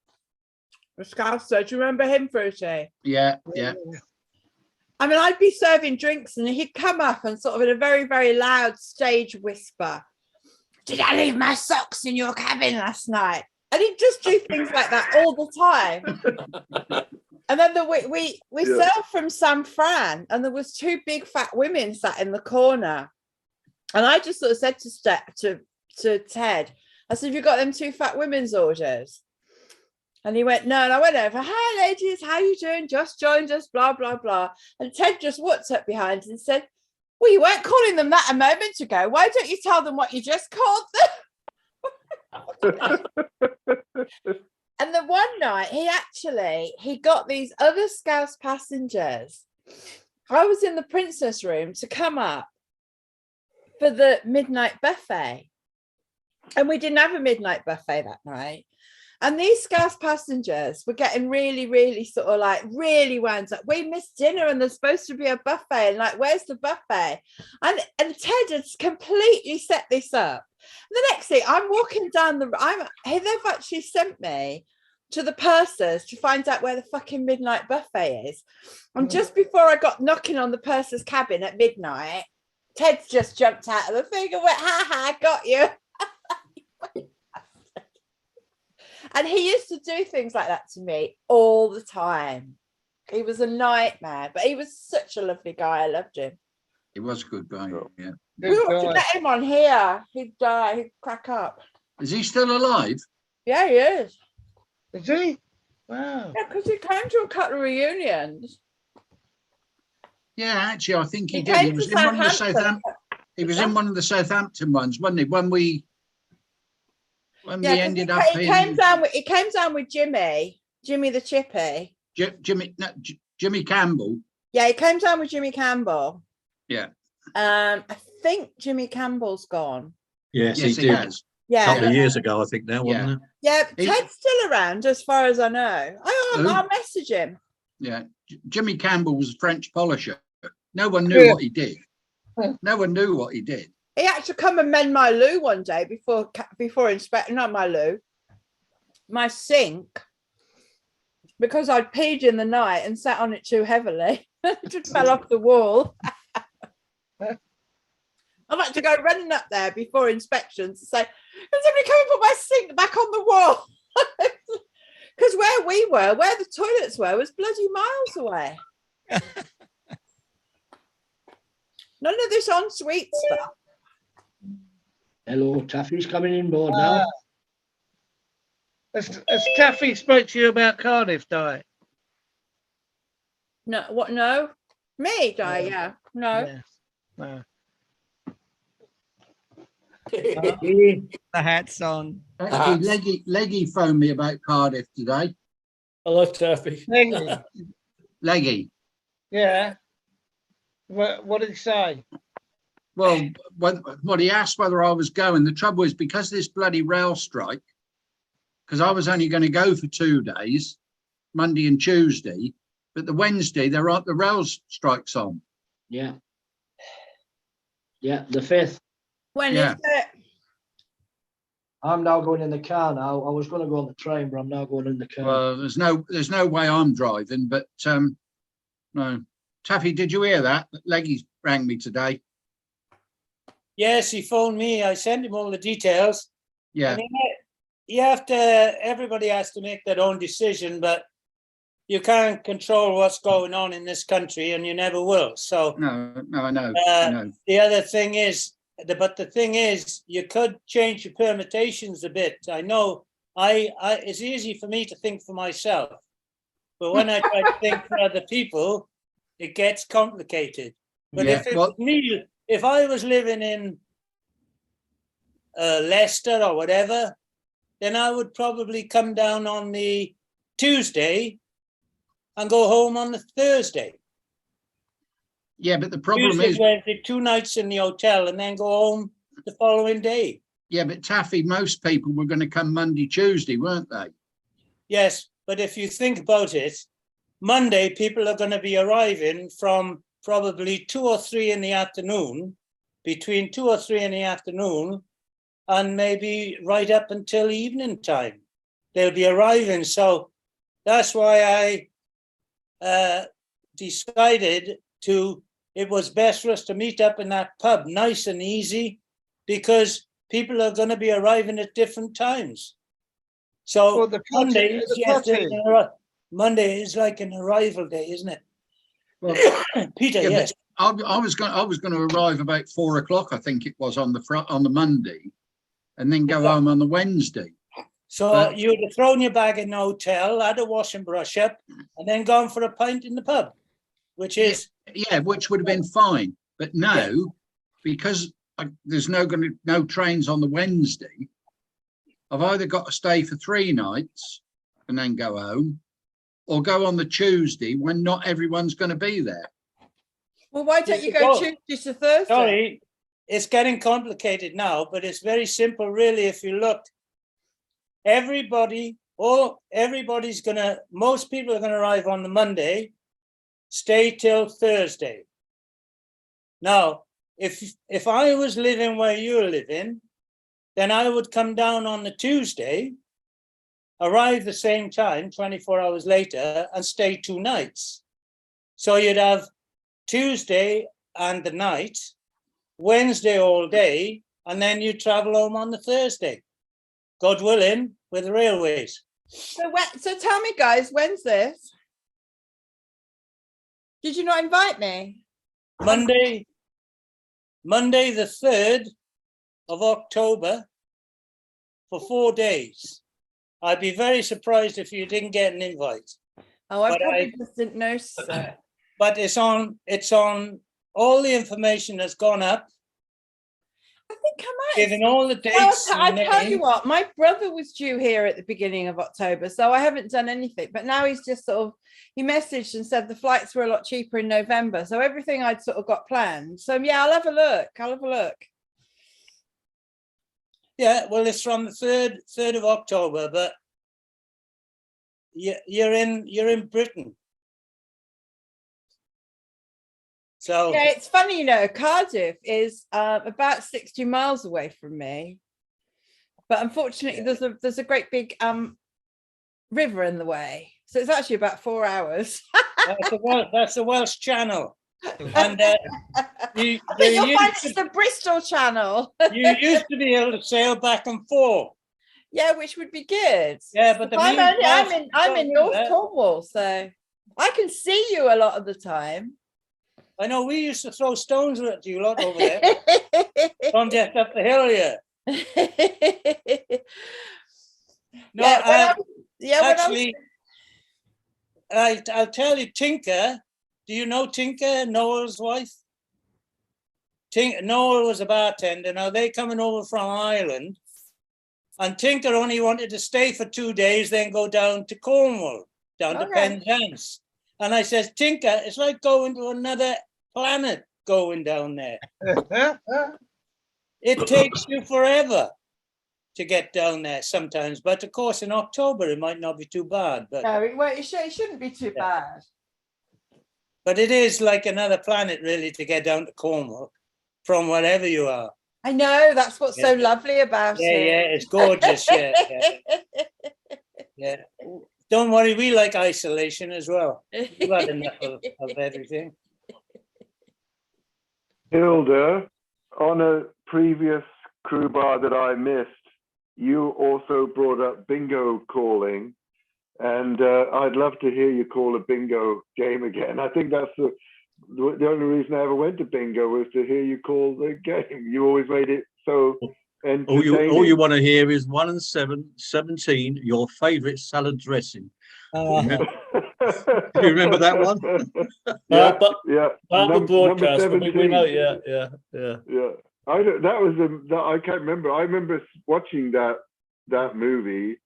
The Scouser. Do you remember him, Fruity? Yeah. I mean, I'd be serving drinks and he'd come up and sort of in a very, very loud stage whisper, "Did I leave my socks in your cabin last night?" And he'd just do things like that all the time. And then we sailed from San Fran and there was two big fat women sat in the corner. And I just sort of said to Ted, I said, "Have you got them two fat women's orders?" And he went, no. And I went over, hi, ladies, how you doing? Just joined us, blah, blah, blah. And Ted just walked up behind and said, well, you weren't calling them that a moment ago. Why don't you tell them what you just called them? And the one night, he got these other Scouse passengers. I was in the princess room to come up for the midnight buffet. And we didn't have a midnight buffet that night. And these Scouse passengers were getting really, really sort of like really wound up. We missed dinner and there's supposed to be a buffet. And like, where's the buffet? And Ted had completely set this up. And the next thing, I'm walking down they've actually sent me to the pursers to find out where the fucking midnight buffet is. And just before I got knocking on the purser's cabin at midnight, Ted's just jumped out of the thing and went, ha ha, I got you. And he used to do things like that to me all the time. He was a nightmare, but he was such a lovely guy. I loved him. He was a good guy, yeah. We ought to get him on here. He'd crack up. Is he still alive? Yeah, he is. Is he? Wow. Yeah, because he came to a couple of reunions. Yeah, actually, I think he did. came He was to in one of the Southampton. He was in one of the Southampton ones, wasn't he? When we ended up he came down with Jimmy the Chippy. Jimmy Campbell. Yeah, he came down with Jimmy Campbell. Yeah. I think Jimmy Campbell's gone. Yes, Yes, he he did. has. A Yeah. couple of years ago, I think now, wasn't it? Yeah, He- Ted's still around as far as I know. I'll message him. Yeah. Jimmy Campbell was a French polisher. No one knew what he did. No one knew what he did. He had to come and mend my loo one day before inspection, not my loo, my sink, because I'd peed in the night and sat on it too heavily. It just fell off the wall. I've had to go running up there before inspections to say, can somebody come and put my sink back on the wall? Because where we were, where the toilets were, was bloody miles away. None of this ensuite stuff. Hello, Taffy's coming in board now. Has Taffy spoke to you about Cardiff, Di? No, what? No, me, Di. Yeah, no. Yeah. No. The hat's on. Actually, Leggy phoned me about Cardiff today. Hello, Taffy. Leggy. Yeah. What did he say? Well, what he asked whether I was going. The trouble is because of this bloody rail strike, because I was only going to go for 2 days, Monday and Tuesday, but the Wednesday the rail strike's on. Yeah. Yeah, the 5th. When Yeah. is it? I'm now going in the car now. I was going to go on the train, but I'm now going in the car. Well, there's no way I'm driving, but no. Taffy, did you hear that? Leggy rang me today. Yes, he phoned me. I sent him all the details. Yeah. And everybody has to make their own decision, but you can't control what's going on in this country and you never will. So No, I know. I know. the other thing is, the thing is, you could change your permutations a bit. I know it's easy for me to think for myself, but when I try to think for other people, it gets complicated. But Yeah, if I was living in Leicester or whatever, then I would probably come down on the Tuesday and go home on the Thursday. Yeah, but the problem Tuesday, is, Wednesday, 2 nights in the hotel and then go home the following day. yeah, but Taffy, most people were going to come Monday, Tuesday, weren't they? Yes, but if you think about it, Monday people are going to be arriving from probably 2 or 3 in the afternoon, between 2 or 3 in the afternoon, and maybe right up until evening time. They'll be arriving. So that's why I decided it was best for us to meet up in that pub, nice and easy, because people are going to be arriving at different times. So Well, the Monday potty. Monday is like an arrival day, isn't it? Well, Peter, yeah, yes. I was going to arrive about 4 o'clock, I think it was on the Monday, and then go home on the Wednesday. So you'd have thrown your bag in the hotel, had a wash and brush up, and then gone for a pint in the pub, which is which would have been fine. But now, because there's no trains on the Wednesday, I've either got to stay for 3 nights and then go home, or go on the Tuesday when not everyone's going to be there. Well, why don't you go Tuesday to Thursday? Sorry, it's getting complicated now, but it's very simple, really. If you look, most people are gonna arrive on the Monday, stay till Thursday. Now, if I was living where you're living, then I would come down on the Tuesday, arrive the same time, 24 hours later, and stay 2 nights. So you'd have Tuesday and the night, Wednesday all day, and then you travel home on the Thursday, God willing, with the railways. So tell me, guys, when's this? Did you not invite me? Monday the 3rd of October for 4 days. I'd be very surprised if you didn't get an invite. Oh, I probably just didn't know, sir. But it's on all the information that's gone up. I think I might. Given all the dates. I tell you what, my brother was due here at the beginning of October, so I haven't done anything. But now he's just he messaged and said the flights were a lot cheaper in November. So everything I'd sort of got planned. So yeah, I'll have a look. Yeah, well, it's from the 3rd of October, but you're in Britain. So yeah, it's funny, Cardiff is about 60 miles away from me, but unfortunately there's a great big river in the way, so it's actually about 4 hours. That's the Welsh Channel, and you'll find it's the Bristol Channel. You used to be able to sail back and forth. Yeah, which would be good. Yeah, but I'm in North Cornwall, so I can see you a lot of the time. I know we used to throw stones at you a lot over there. From just up the hill here. No, actually, I'll tell you, Tinker. Do you know Tinker, Noel's wife? Noel was a bartender. Now they're coming over from Ireland, and Tinker only wanted to stay for 2 days, then go down to Cornwall, down to Penzance. And I says, Tinker, it's like going to another planet going down there. It takes you forever to get down there sometimes, but of course in October it might not be too bad. But no, it shouldn't be too bad. But it is like another planet, really, to get down to Cornwall from wherever you are. I know, that's what's so lovely about it. Yeah, it's gorgeous. Yeah. Don't worry, we like isolation as well. We've had enough of everything. Hilda, on a previous crew bar that I missed, you also brought up bingo calling, and I'd love to hear you call a bingo game again. I think that's the only reason I ever went to bingo, was to hear you call the game. You always made it so entertaining. All you want to hear is 1 and 7, 17, your favourite salad dressing. Do you remember that one? Yeah. Part of the broadcast. We know, yeah. I can't remember. I remember watching that movie,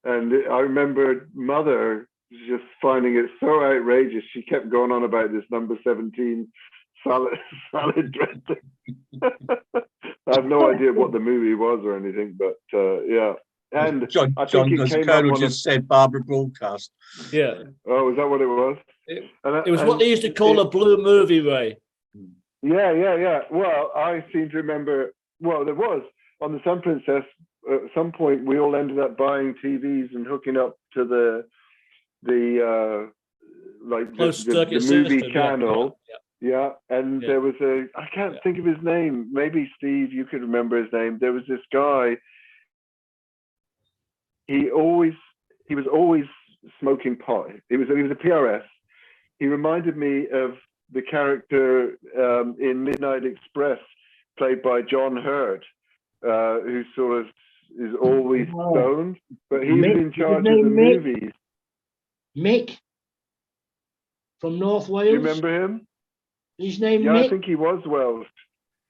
and I remember Mother just finding it so outrageous. She kept going on about this number 17 salad dressing. I have no idea what the movie was or anything, but yeah. And John, as Colonel just said, Barbara broadcast. Yeah. Oh, is that what it was? It was what they used to call a blue movie, Ray. Yeah. Well, I seem to remember. Well, there was on the Sun Princess. At some point, we all ended up buying TVs and hooking up to the movie system, channel. Yeah. And there was I can't think of his name. Maybe Steve, you could remember his name. There was this guy. He was always smoking pot. He was a PRS. He reminded me of the character in Midnight Express, played by John Hurt, who sort of is always Oh. stoned, but he Mick, was in is his charge of name the Mick? movies. Mick from North Do Wales. you remember him? His name Yeah, Mick. I think he was Welsh.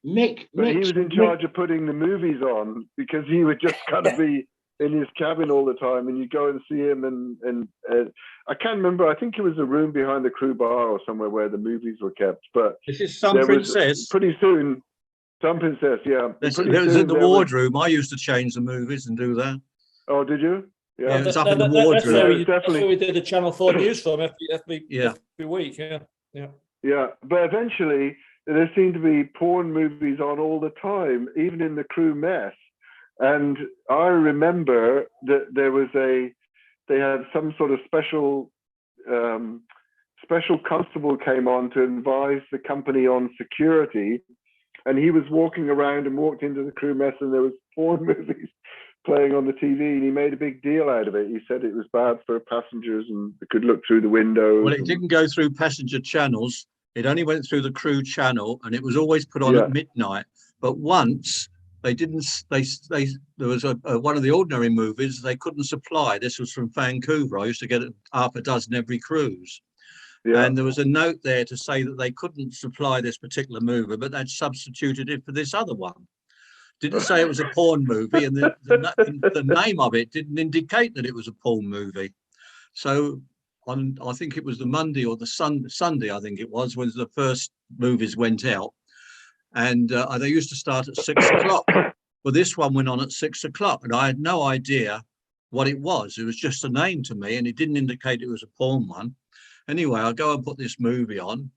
Mick. But he Mick, was in charge of putting the movies on because he would just kind of be in his cabin all the time, and you go and see him. And I can't remember. I think it was a room behind the crew bar or somewhere where the movies were kept. But This is Some there was Princess. pretty soon. Some Princess, yeah. Pretty It was soon in the there was- wardroom. I used to change the movies and do that. Oh, did you? Yeah, it was up That- in the that- that's wardroom. where Yeah, we, it's definitely- that's where we did the Channel 4 news from every Yeah. week. Yeah. Yeah, but eventually there seemed to be porn movies on all the time, even in the crew mess. And I remember that they had some sort of special constable came on to advise the company on security, and he was walking around and walked into the crew mess, and there was porn movies playing on the TV, and he made a big deal out of it. He said it was bad for passengers and they could look through the windows. Well, it didn't go through passenger channels. It only went through the crew channel, and it was always put on at midnight. But once they didn't, there was one of the ordinary movies they couldn't supply. This was from Vancouver. I used to get half a dozen every cruise. Yeah. And there was a note there to say that they couldn't supply this particular movie, but they'd substituted it for this other one. Didn't say it was a porn movie, and the name of it didn't indicate that it was a porn movie. So I think it was the Monday or the Sunday, I think it was, when the first movies went out. And they used to start at 6 o'clock. Well, this one went on at 6 o'clock, and I had no idea what it was. It was just a name to me, and it didn't indicate it was a porn one. Anyway, I go and put this movie on.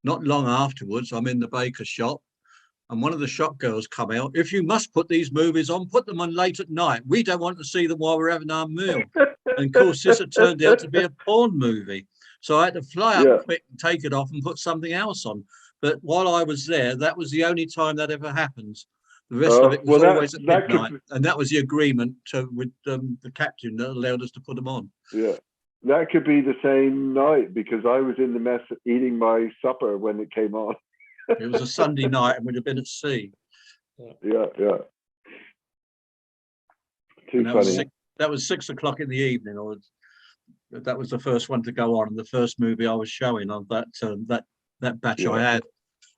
Not long afterwards, I'm in the baker shop, and one of the shop girls come out. If you must put these movies on, put them on late at night. We don't want to see them while we're having our meal. And of course, this had turned out to be a porn movie. So I had to fly up quick and take it off and put something else on. But while I was there, that was the only time that ever happened. The rest of it was always at midnight. And that was the agreement with the captain that allowed us to put them on. Yeah. That could be the same night because I was in the mess eating my supper when it came on. It was a Sunday night and we'd have been at sea. Yeah. Too funny. That was 6 o'clock in the evening, or that was the first one to go on, and the first movie I was showing of that batch I had,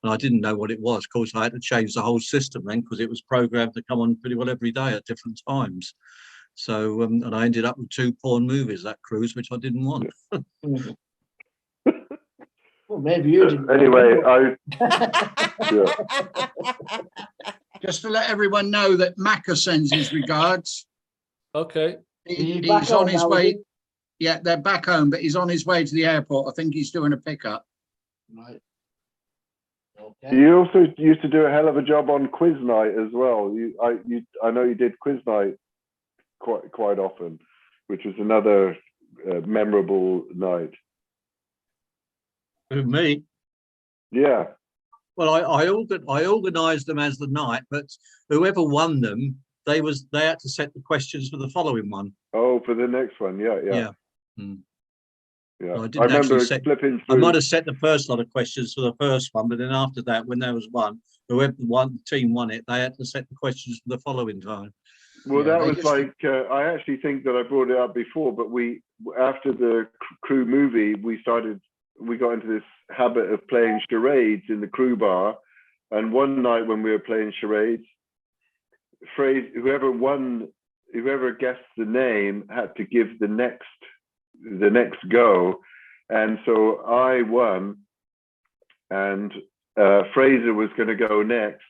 and I didn't know what it was. Of course, I had to change the whole system then because it was programmed to come on pretty well every day at different times. So, and I ended up with 2 porn movies that cruise, which I didn't want. Well, maybe you didn't. Anyway, Just to let everyone know that Macca sends his regards. Okay. He's on his way. Yeah, they're back home, but he's on his way to the airport. I think he's doing a pickup. Right. Okay. you also used to do a hell of a job on quiz night as well. I know you did quiz night quite often, which was another memorable night. Who, me? Yeah. Well, I organised them as the night, but whoever won them, they had to set the questions for the following one. Oh, for the next one, yeah. Yeah. Yeah. I didn't actually set. flipping I through. might have set the first lot of questions for the first one, but then after that, when there was one, whoever the team won it, they had to set the questions for the following time. Well, that was like, I actually think that I brought it up before, but after the crew movie, we got into this habit of playing charades in the crew bar. And one night when we were playing charades, whoever guessed the name had to give the next go. And so I won, and Fraser was going to go next.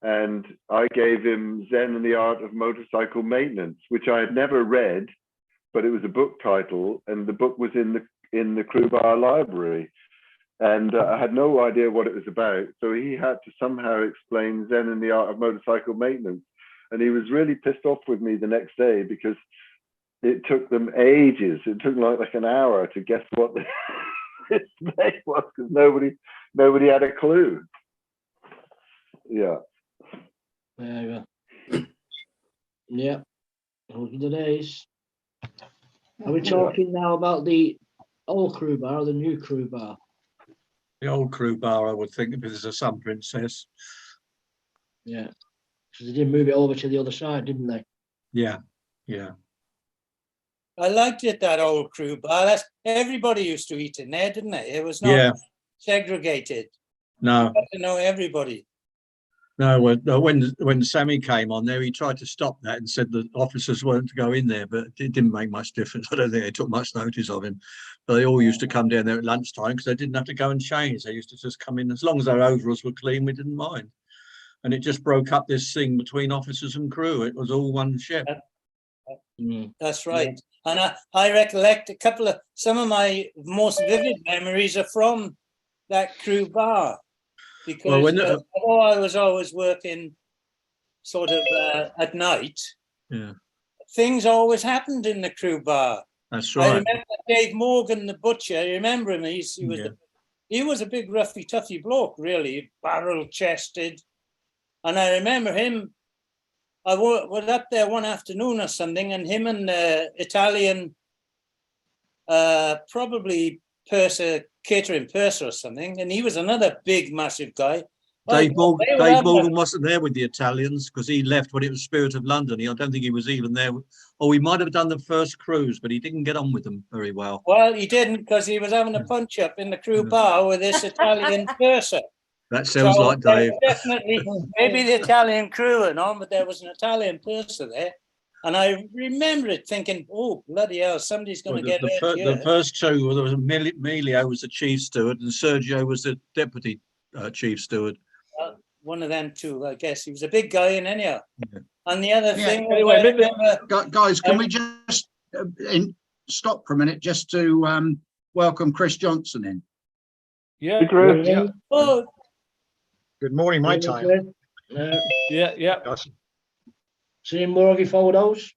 And I gave him Zen and the Art of Motorcycle Maintenance, which I had never read, but it was a book title, and the book was in the crew bar library. And I had no idea what it was about. So he had to somehow explain Zen and the Art of Motorcycle Maintenance. And he was really pissed off with me the next day because it took them ages. It took like an hour to guess what his name was because nobody had a clue. Yeah. There you go. Yeah. Those are the days. Are we talking now about the old crew bar or the new crew bar? The old crew bar, I would think, because it's a Sun Princess. Yeah. Because they did move it over to the other side, didn't they? Yeah, yeah. I liked it, that old crew bar. Everybody used to eat in there, didn't it? It was not Yeah. segregated. No. You got to know everybody. No, when Sammy came on there, he tried to stop that and said the officers weren't to go in there, but it didn't make much difference. I don't think they took much notice of him. But they all used to come down there at lunchtime because they didn't have to go and change. They used to just come in. As long as their overalls were clean, we didn't mind. And it just broke up this thing between officers and crew. It was all one ship. That's right. And I recollect some of my most vivid memories are from that crew bar. Because although I was always working sort of at night, things always happened in the crew bar. That's right. I remember Dave Morgan, the butcher. I remember him. He was a big, roughy, toughy bloke, really, barrel-chested. And I remember him. I was up there one afternoon or something, and him and the Italian, probably catering purser or something, and he was another big, massive guy. Dave Morgan wasn't there with the Italians because he left when it was Spirit of London. I don't think he was even there. Or he might have done the first cruise, but he didn't get on with them very well. Well, he didn't because he was having a punch up in the crew bar with this Italian purser. That sounds like Dave. Definitely, maybe the Italian crew and on, but there was an Italian purser there. And I remember it thinking, oh, bloody hell, somebody's going to get hurt here. The first two, there was Emilio was the chief steward and Sergio was the deputy chief steward. One of them two, I guess. He was a big guy in anyhow. Yeah. And the other thing... Anyway, guys, can we just stop for a minute just to welcome Chris Johnson in? Yeah. Hey, Chris. Yeah. Oh. Good morning, my time. Yeah. Awesome. Seeing more of your photos?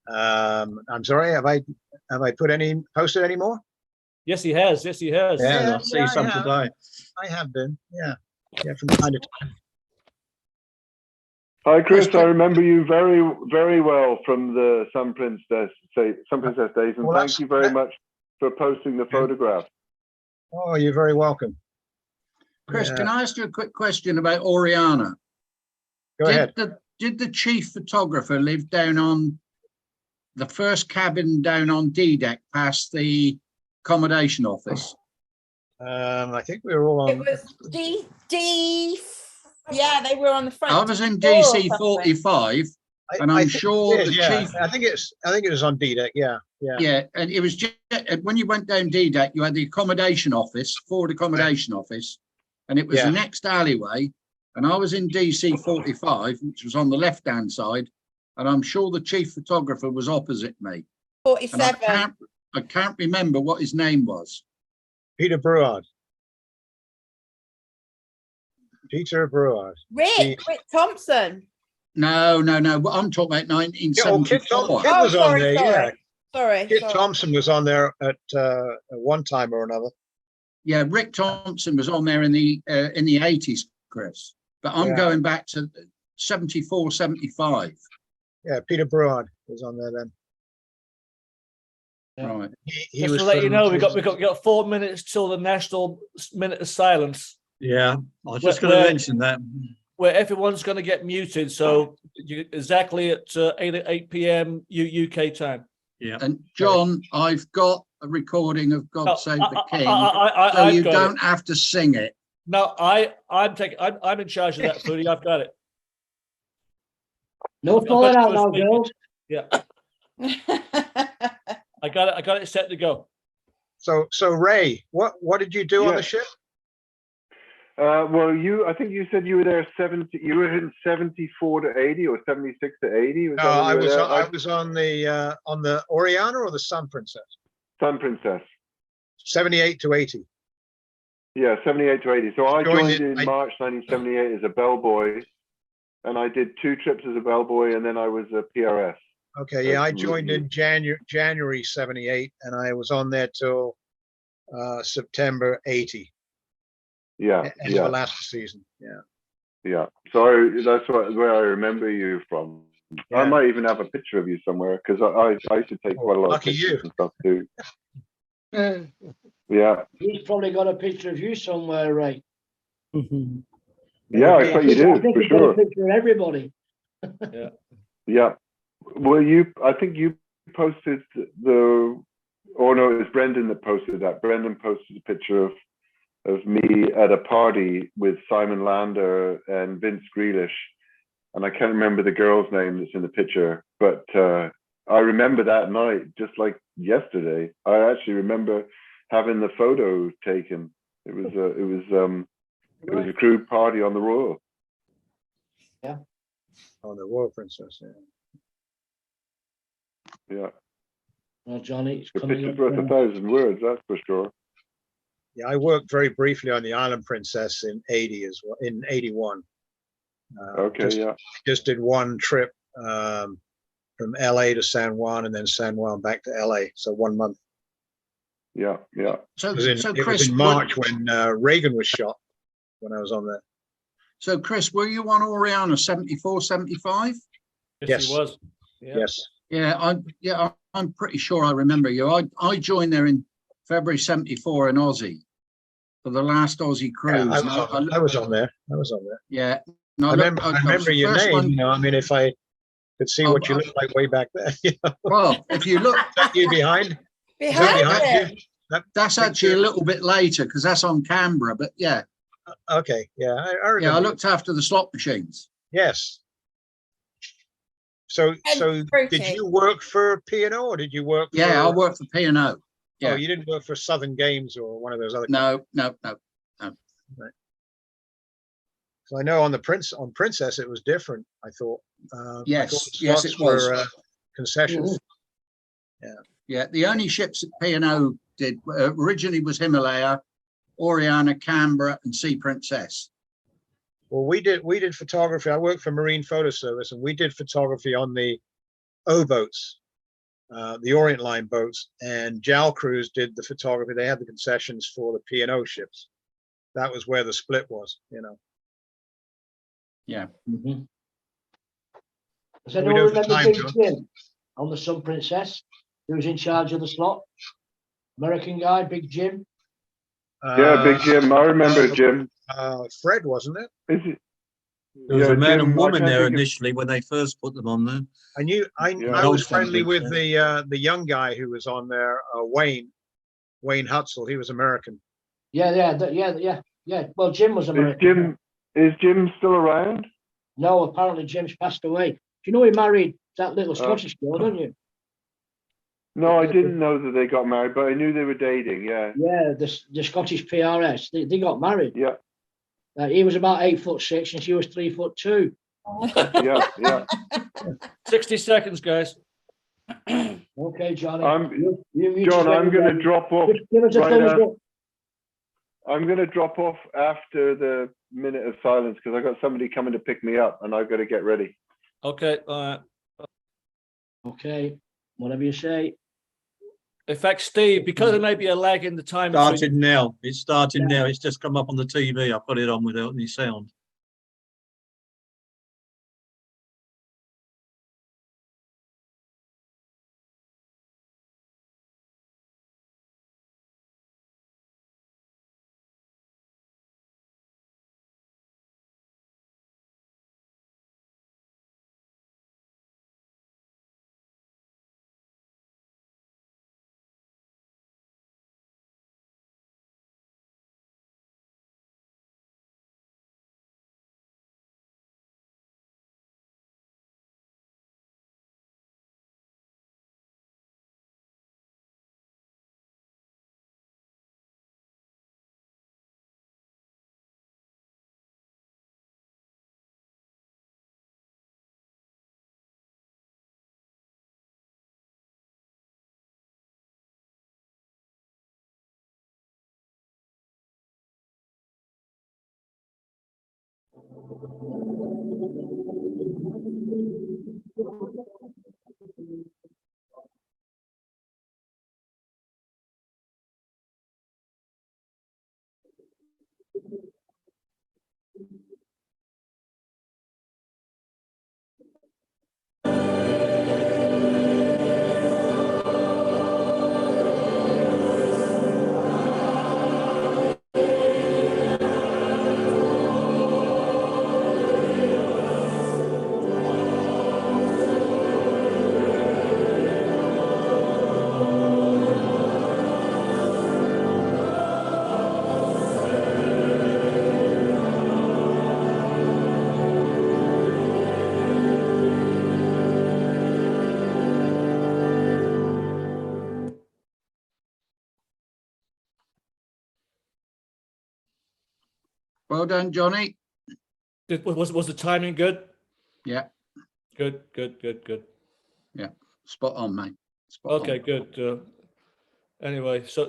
I'm sorry, have I posted any more? Yes, he has. Yes, he has. Yeah, I see some today. I have been. Yeah, from time to time. Hi, Chris. I remember you very, very well from the Sun Princess days, and thank you very much for posting the photograph. Oh, you're very welcome. Chris, can I ask you a quick question about Oriana? Go ahead. Did the chief photographer live down on the first cabin down on D deck past the accommodation office? I think we were all on. It was D. Yeah, they were on the front. I was in DC 45, and I'm sure the chief. I think it was on D deck. Yeah. And it was just when you went down D deck, you had the accommodation office, forward accommodation office, and it was the next alleyway. And I was in DC 45, which was on the left-hand side, and I'm sure the chief photographer was opposite me. 47. I can't remember what his name was. Peter Bruard. Peter Bruard. Rick Thompson. No. I'm talking about 1974. Kit was on there, yeah. Sorry. Kit Thompson was on there at one time or another. Yeah, Rick Thompson was on there in the 80s, Chris. But I'm going back to 74, 75. Yeah, Peter Bruard was on there then. Yeah. Right. He just was to let you know, we got 4 minutes till the national minute of silence. Yeah, I was just going to mention that. Where everyone's going to get muted, so exactly at 8 p.m. UK time. Yeah. And John, I've got a recording of God Save the King, so you don't have to sing it. No, I'm in charge of that, Foodie. I've got it. No falling out now, girls. Yeah. I got it set to go. So Ray, what did you do on the ship? Well, I think you said you were there you were in 74 to 80 or 76 to 80. No, I was on the Oriana or the Sun Princess. Sun Princess. 78 to 80. Yeah, 78 to 80. So I joined in March 1978 as a bellboy, and I did 2 trips as a bellboy, and then I was a PRS. Okay, yeah, I joined in January 78, and I was on there till September 80. Yeah, the last season. Yeah. So that's where I remember you from. Yeah. I might even have a picture of you somewhere because I used to take quite a lot of pictures and stuff too. Yeah. He's probably got a picture of you somewhere, right? Yeah, I bet you do, for sure. Got a picture of everybody. Yeah. Well, I think you posted or no, it was Brendan that posted that. Brendan posted a picture of me at a party with Simon Lander and Vince Grealish. And I can't remember the girl's name that's in the picture, but I remember that night just like yesterday. I actually remember having the photo taken. It was a crew party on the Royal. Yeah. On the Royal Princess, Yeah. Well, Johnny, it's The coming picture's up. worth 1,000 words, that's for sure. Yeah, I worked very briefly on the Island Princess in 80 as well, in 81. Okay, yeah. Just did one trip from LA to San Juan and then San Juan back to LA. So 1 month. Yeah, yeah. So, It Chris, was in March when Reagan was shot, when I was on there. So, Chris, were you on Oriana 74, 75? Yes. He was. Yeah. Yes. I'm pretty sure I remember you. I joined there in February 74 in Aussie for the last Aussie cruise. Yeah, I was on there. I was on there. Yeah. I remember your name. One. You know, I mean, if I could see what you looked like way back there. You know? Well, if you look, you behind. Behind you. That's actually a little bit later because that's on Canberra. But yeah. Okay. Yeah. I remember. Yeah, I looked after the slot machines. Yes. So did you work for P&O or did you work? Yeah, I worked for P&O. Yeah. Oh, you didn't work for Southern Games or one of those other. No. Right. So I know on Princess it was different. I thought. Yes, it was. For, concessions. Yeah. The only ships that P&O did originally was Himalaya, Oriana, Canberra, and Sea Princess. Well, we did photography. I worked for Marine Photo Service, and we did photography on the O boats, the Orient Line boats, and JAL Cruise did the photography. They had the concessions for the P&O ships. That was where the split was, you know. Yeah. Mm-hmm. Does anyone remember Big Jim on the Sun Princess? Who was in charge of the slot? American guy, Big Jim. Yeah, Big Jim. I remember Jim. Fred, wasn't it? Is it? There was a man and woman there initially when they first put them on there. I knew. I was friendly with the young guy who was on there, Wayne Hutzel. He was American. Yeah. Well, Jim was American. Is Jim still around? No, apparently Jim's passed away. Do you know he married that little Scottish girl, don't you? No, I didn't know that they got married, but I knew they were dating. Yeah. Yeah, the Scottish PRS. They got married. Yeah. He was about 8'6" and she was 3'2". Yeah. 60 seconds, guys. Okay, Johnny. John, I'm going to drop off. Give us a thumbs up. I'm going to drop off after the minute of silence because I got somebody coming to pick me up and I've got to get ready. Okay. Okay. Whatever you say. In fact, Steve, because there may be a lag in the time. Started now. It's starting now. It's just come up on the TV. I put it on without any sound. Well done, Johnny. Was the timing good? Yeah. Good. Yeah. Spot on, mate. Spot Okay, on. good. Anyway, so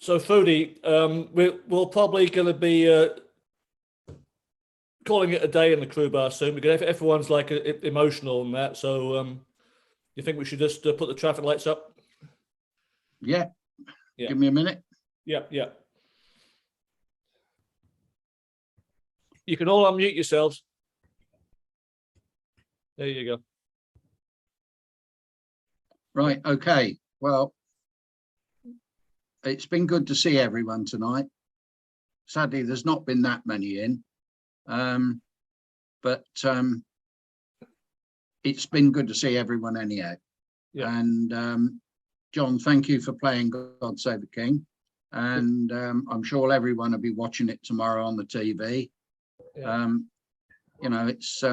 Foodie, we're probably going to be calling it a day in the crew bar soon because everyone's like emotional and that. So you think we should just put the traffic lights up? Yeah. Give me a minute. Yeah. You can all unmute yourselves. There you go. Right. Okay. Well, it's been good to see everyone tonight. Sadly, there's not been that many in, but it's been good to see everyone anyhow. Yeah. And John, thank you for playing God Save the King. And I'm sure everyone will be watching it tomorrow on the TV. Yeah. You know, it's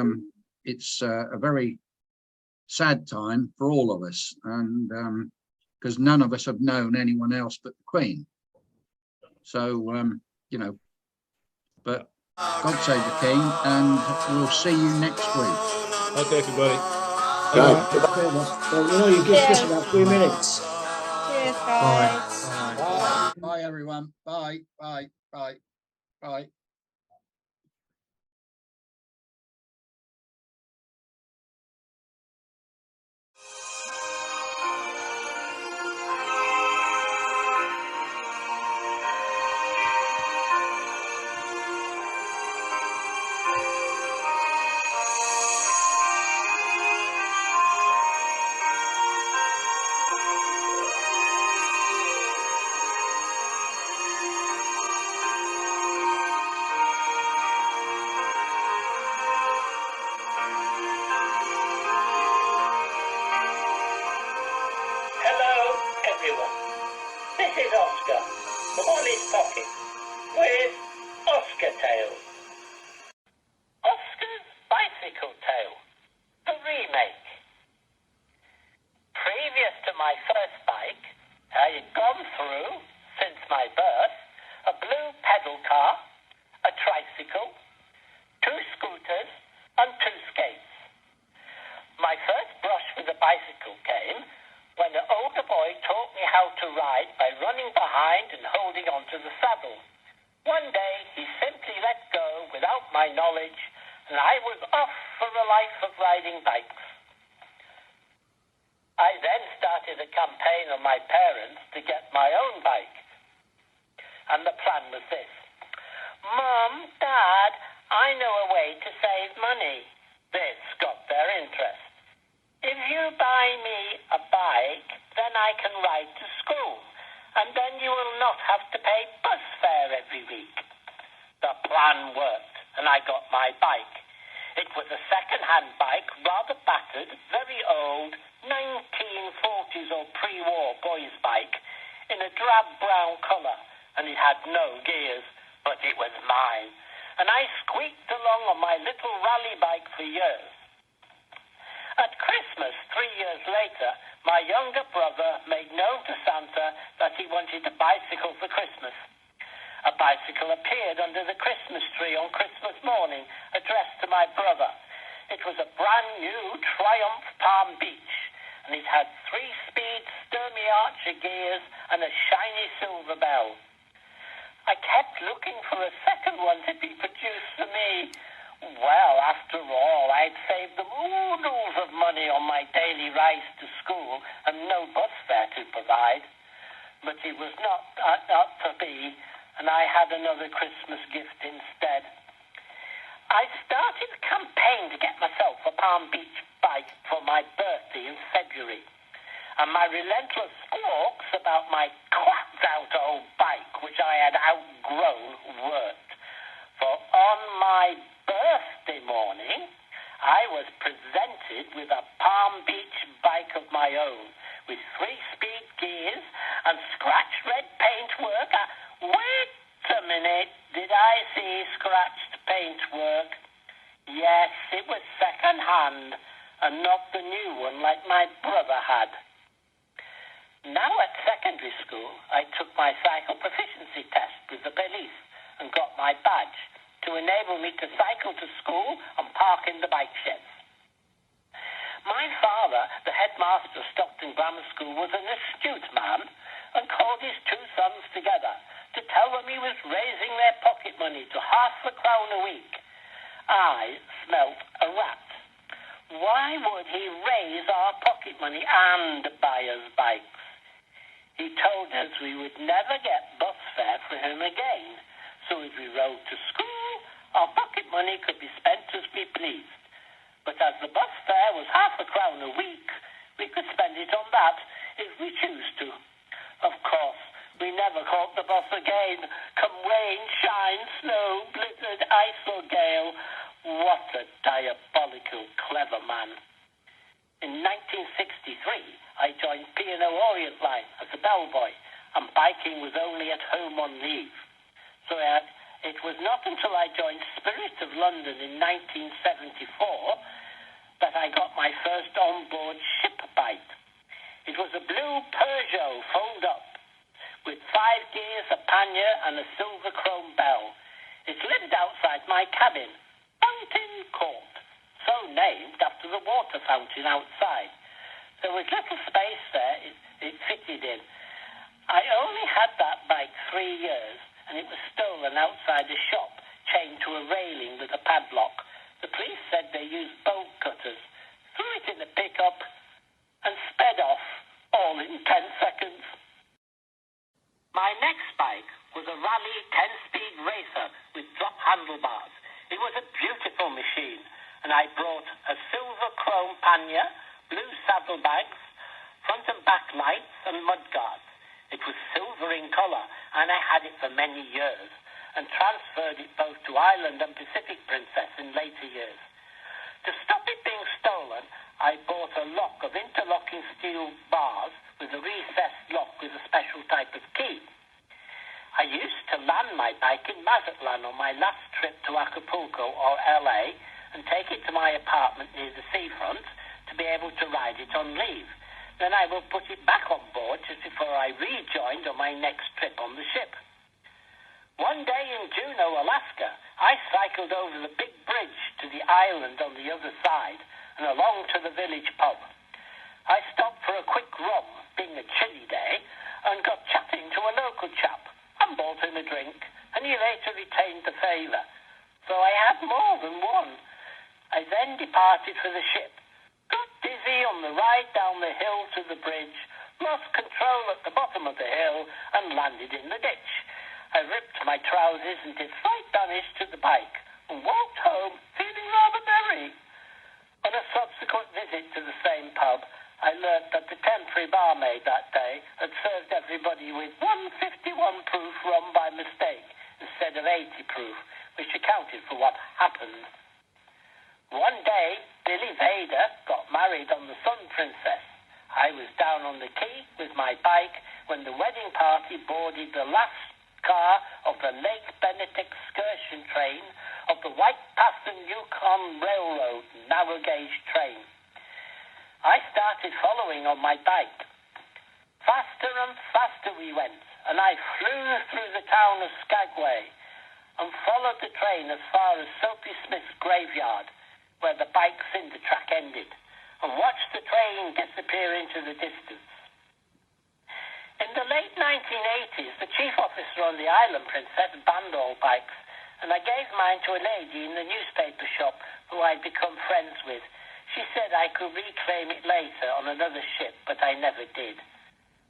a very sad time for all of us, and because none of us have known anyone else but the Queen. So you know, but God save the King, and we'll see you next week. Okay, everybody. Well, you know, you give Chris about 3 minutes. Cheers, guys. Bye. Bye, everyone. Bye. Bye. Bye. Bye. Hello, everyone. This is Oscar from Ollie's Pocket with Oscar Tales. Oscar's Bicycle Tale, the remake. Previous to my first bike, I had gone through, since my birth, a blue pedal car, a tricycle, 2 scooters, and 2 skates. My first brush with a bicycle came when an older boy taught me how to ride by running behind and holding onto the saddle. One day, he simply let go without my knowledge, and I was off for a life of riding bikes. I then started a campaign on my parents to get my own bike. And the plan was this. Mum, Dad, I know a way to save money. This got their interest. If you buy me a bike, then I can ride to school, and then you will not have to pay bus fare every week. The plan worked, and I got my bike. It was a second-hand bike, rather battered, very old, 1940s or pre-war boys' bike, in a drab brown colour, and it had no gears, but it was mine. And I squeaked along on my little rally bike for years. At Christmas, 3 years later, my younger brother made known to Santa that he wanted a bicycle for Christmas. A bicycle appeared under the Christmas tree on Christmas morning, addressed to my brother. It was a brand new Triumph Palm Beach, and it had 3-speed Sturmey Archer gears and a shiny silver bell. I kept looking for a second one to be produced for me. Well, after all, I'd saved them oodles of money on my daily rides to school and no bus fare to provide. But it was not to be, and I had another Christmas gift instead. I started a campaign to get myself a Palm Beach bike for my birthday in February. And my relentless squawks about my clapped-out old bike, which I had outgrown, worked. For on my birthday morning, I was presented with a Palm Beach bike of my own, with 3-speed gears and scratched red paintwork. Wait a minute, did I see scratched paintwork? Yes, it was second-hand, and not the new one like my brother had. Now at secondary school, I took my cycle proficiency test with the police and got my my badge to enable me to cycle to school and park in the bike sheds. My father, the headmaster of Stockton Grammar School, was an astute man and called his two sons together to tell them he was raising their pocket money to £0.50 a week. I smelt a rat. Why would he raise our pocket money and buy us bikes? He told us we would never get bus fare for him again, so if we rode to school, our pocket money could be spent as we pleased. But as the bus fare was £0.50 a week, we could spend it on that if we choose to. Of course, we never caught the bus again, come rain, shine, snow, blizzard, ice or gale. What a diabolical, clever man. In 1963, I joined P&O Orient Line as a bellboy, and biking was only at home on leave. So it was not until I joined Spirit of London in 1974 that I got my first on-board ship bike. It was a blue Peugeot fold up with 5 gears, a pannier and a silver chrome bell. It lived outside my cabin, Fountain Court, so named after the water fountain outside. There was little space there it fitted in. I only had that bike 3 years, and it was stolen outside a shop, chained to a railing with a padlock. The police said they used bolt cutters, threw it in the pickup, and sped off, all in 10 seconds. My next bike was a Rally 10-speed racer with drop handlebars. It was a beautiful machine, and I brought a silver chrome pannier, blue saddlebags, front and back lights, and mudguards. It was silver in colour, and I had it for many years, and transferred it both to Island and Pacific Princess in later years. To stop it being stolen, I bought a lock of interlocking steel bars with a recessed lock with a special type of key. I used to land my bike in Mazatlan on my last trip to Acapulco or LA and take it to my apartment near the seafront to be able to ride it on leave. Then I will put it back on board just before I rejoined on my next trip on the ship. One day in Juneau, Alaska, I cycled over the big bridge to the island on the other side and along to the village pub. I stopped for a quick rum, being a chilly day, and got chatting to a local chap and bought him a drink, and he later retained the favour. So I had more than one. I then departed for the ship, got dizzy on the ride down the hill to the bridge, lost control at the bottom of the hill, and landed in the ditch. I ripped my trousers and did slight damage to the bike, and walked home feeling rather merry. On a subsequent visit to the same pub, I learnt that the temporary barmaid that day had served everybody with 151 proof rum by mistake instead of 80 proof, which accounted for what happened. One day, Billy Vader got married on the Sun Princess. I was down on the quay with my bike when the wedding party boarded the last car of the Lake Benedict excursion train of the White Pass and Yukon Railroad narrow gauge train. I started following on my bike. Faster and faster we went, and I flew through the town of Skagway and followed the train as far as Soapy Smith's graveyard, where the bike cinder track ended, and watched the train disappear into the distance. In the late 1980s, the chief officer on the Island Princess banned all bikes, and I gave mine to a lady in the newspaper shop who I'd become friends with. She said I could reclaim it later on another ship, but I never did.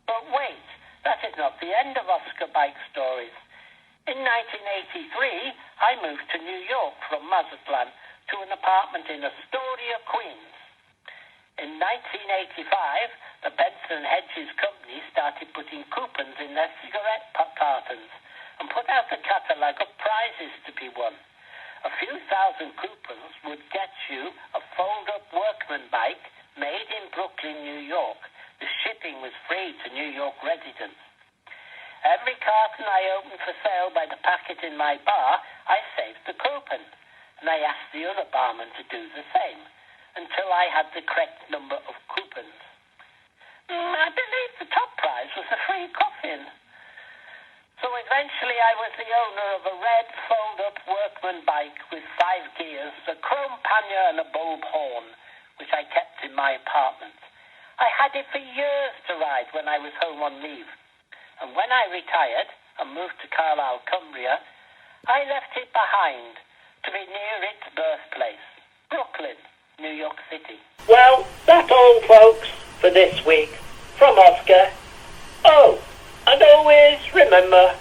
But wait, that is not the end of Oscar bike stories. In 1983, I moved to New York from Mazatlan to an apartment in Astoria, Queens. In 1985, the Benson Hedges Company started putting coupons in their cigarette cartons and put out a catalogue of prizes to be won. A few thousand coupons would get you a fold-up workman bike made in Brooklyn, New York. The shipping was free to New York residents. Every carton I opened for sale by the packet in my bar, I saved the coupon, and I asked the other barman to do the same, until I had the correct number of coupons. I believe the top prize was a free coffin. So it Eventually, I was the owner of a red fold-up workman bike with 5 gears, a chrome pannier and a bulb horn, which I kept in my apartment. I had it for years to ride when I was home on leave. And when I retired and moved to Carlisle, Cumbria, I left it behind to be near its birthplace, Brooklyn, New York City. Well, that's all, folks, for this week. From Oscar. Oh, and always remember,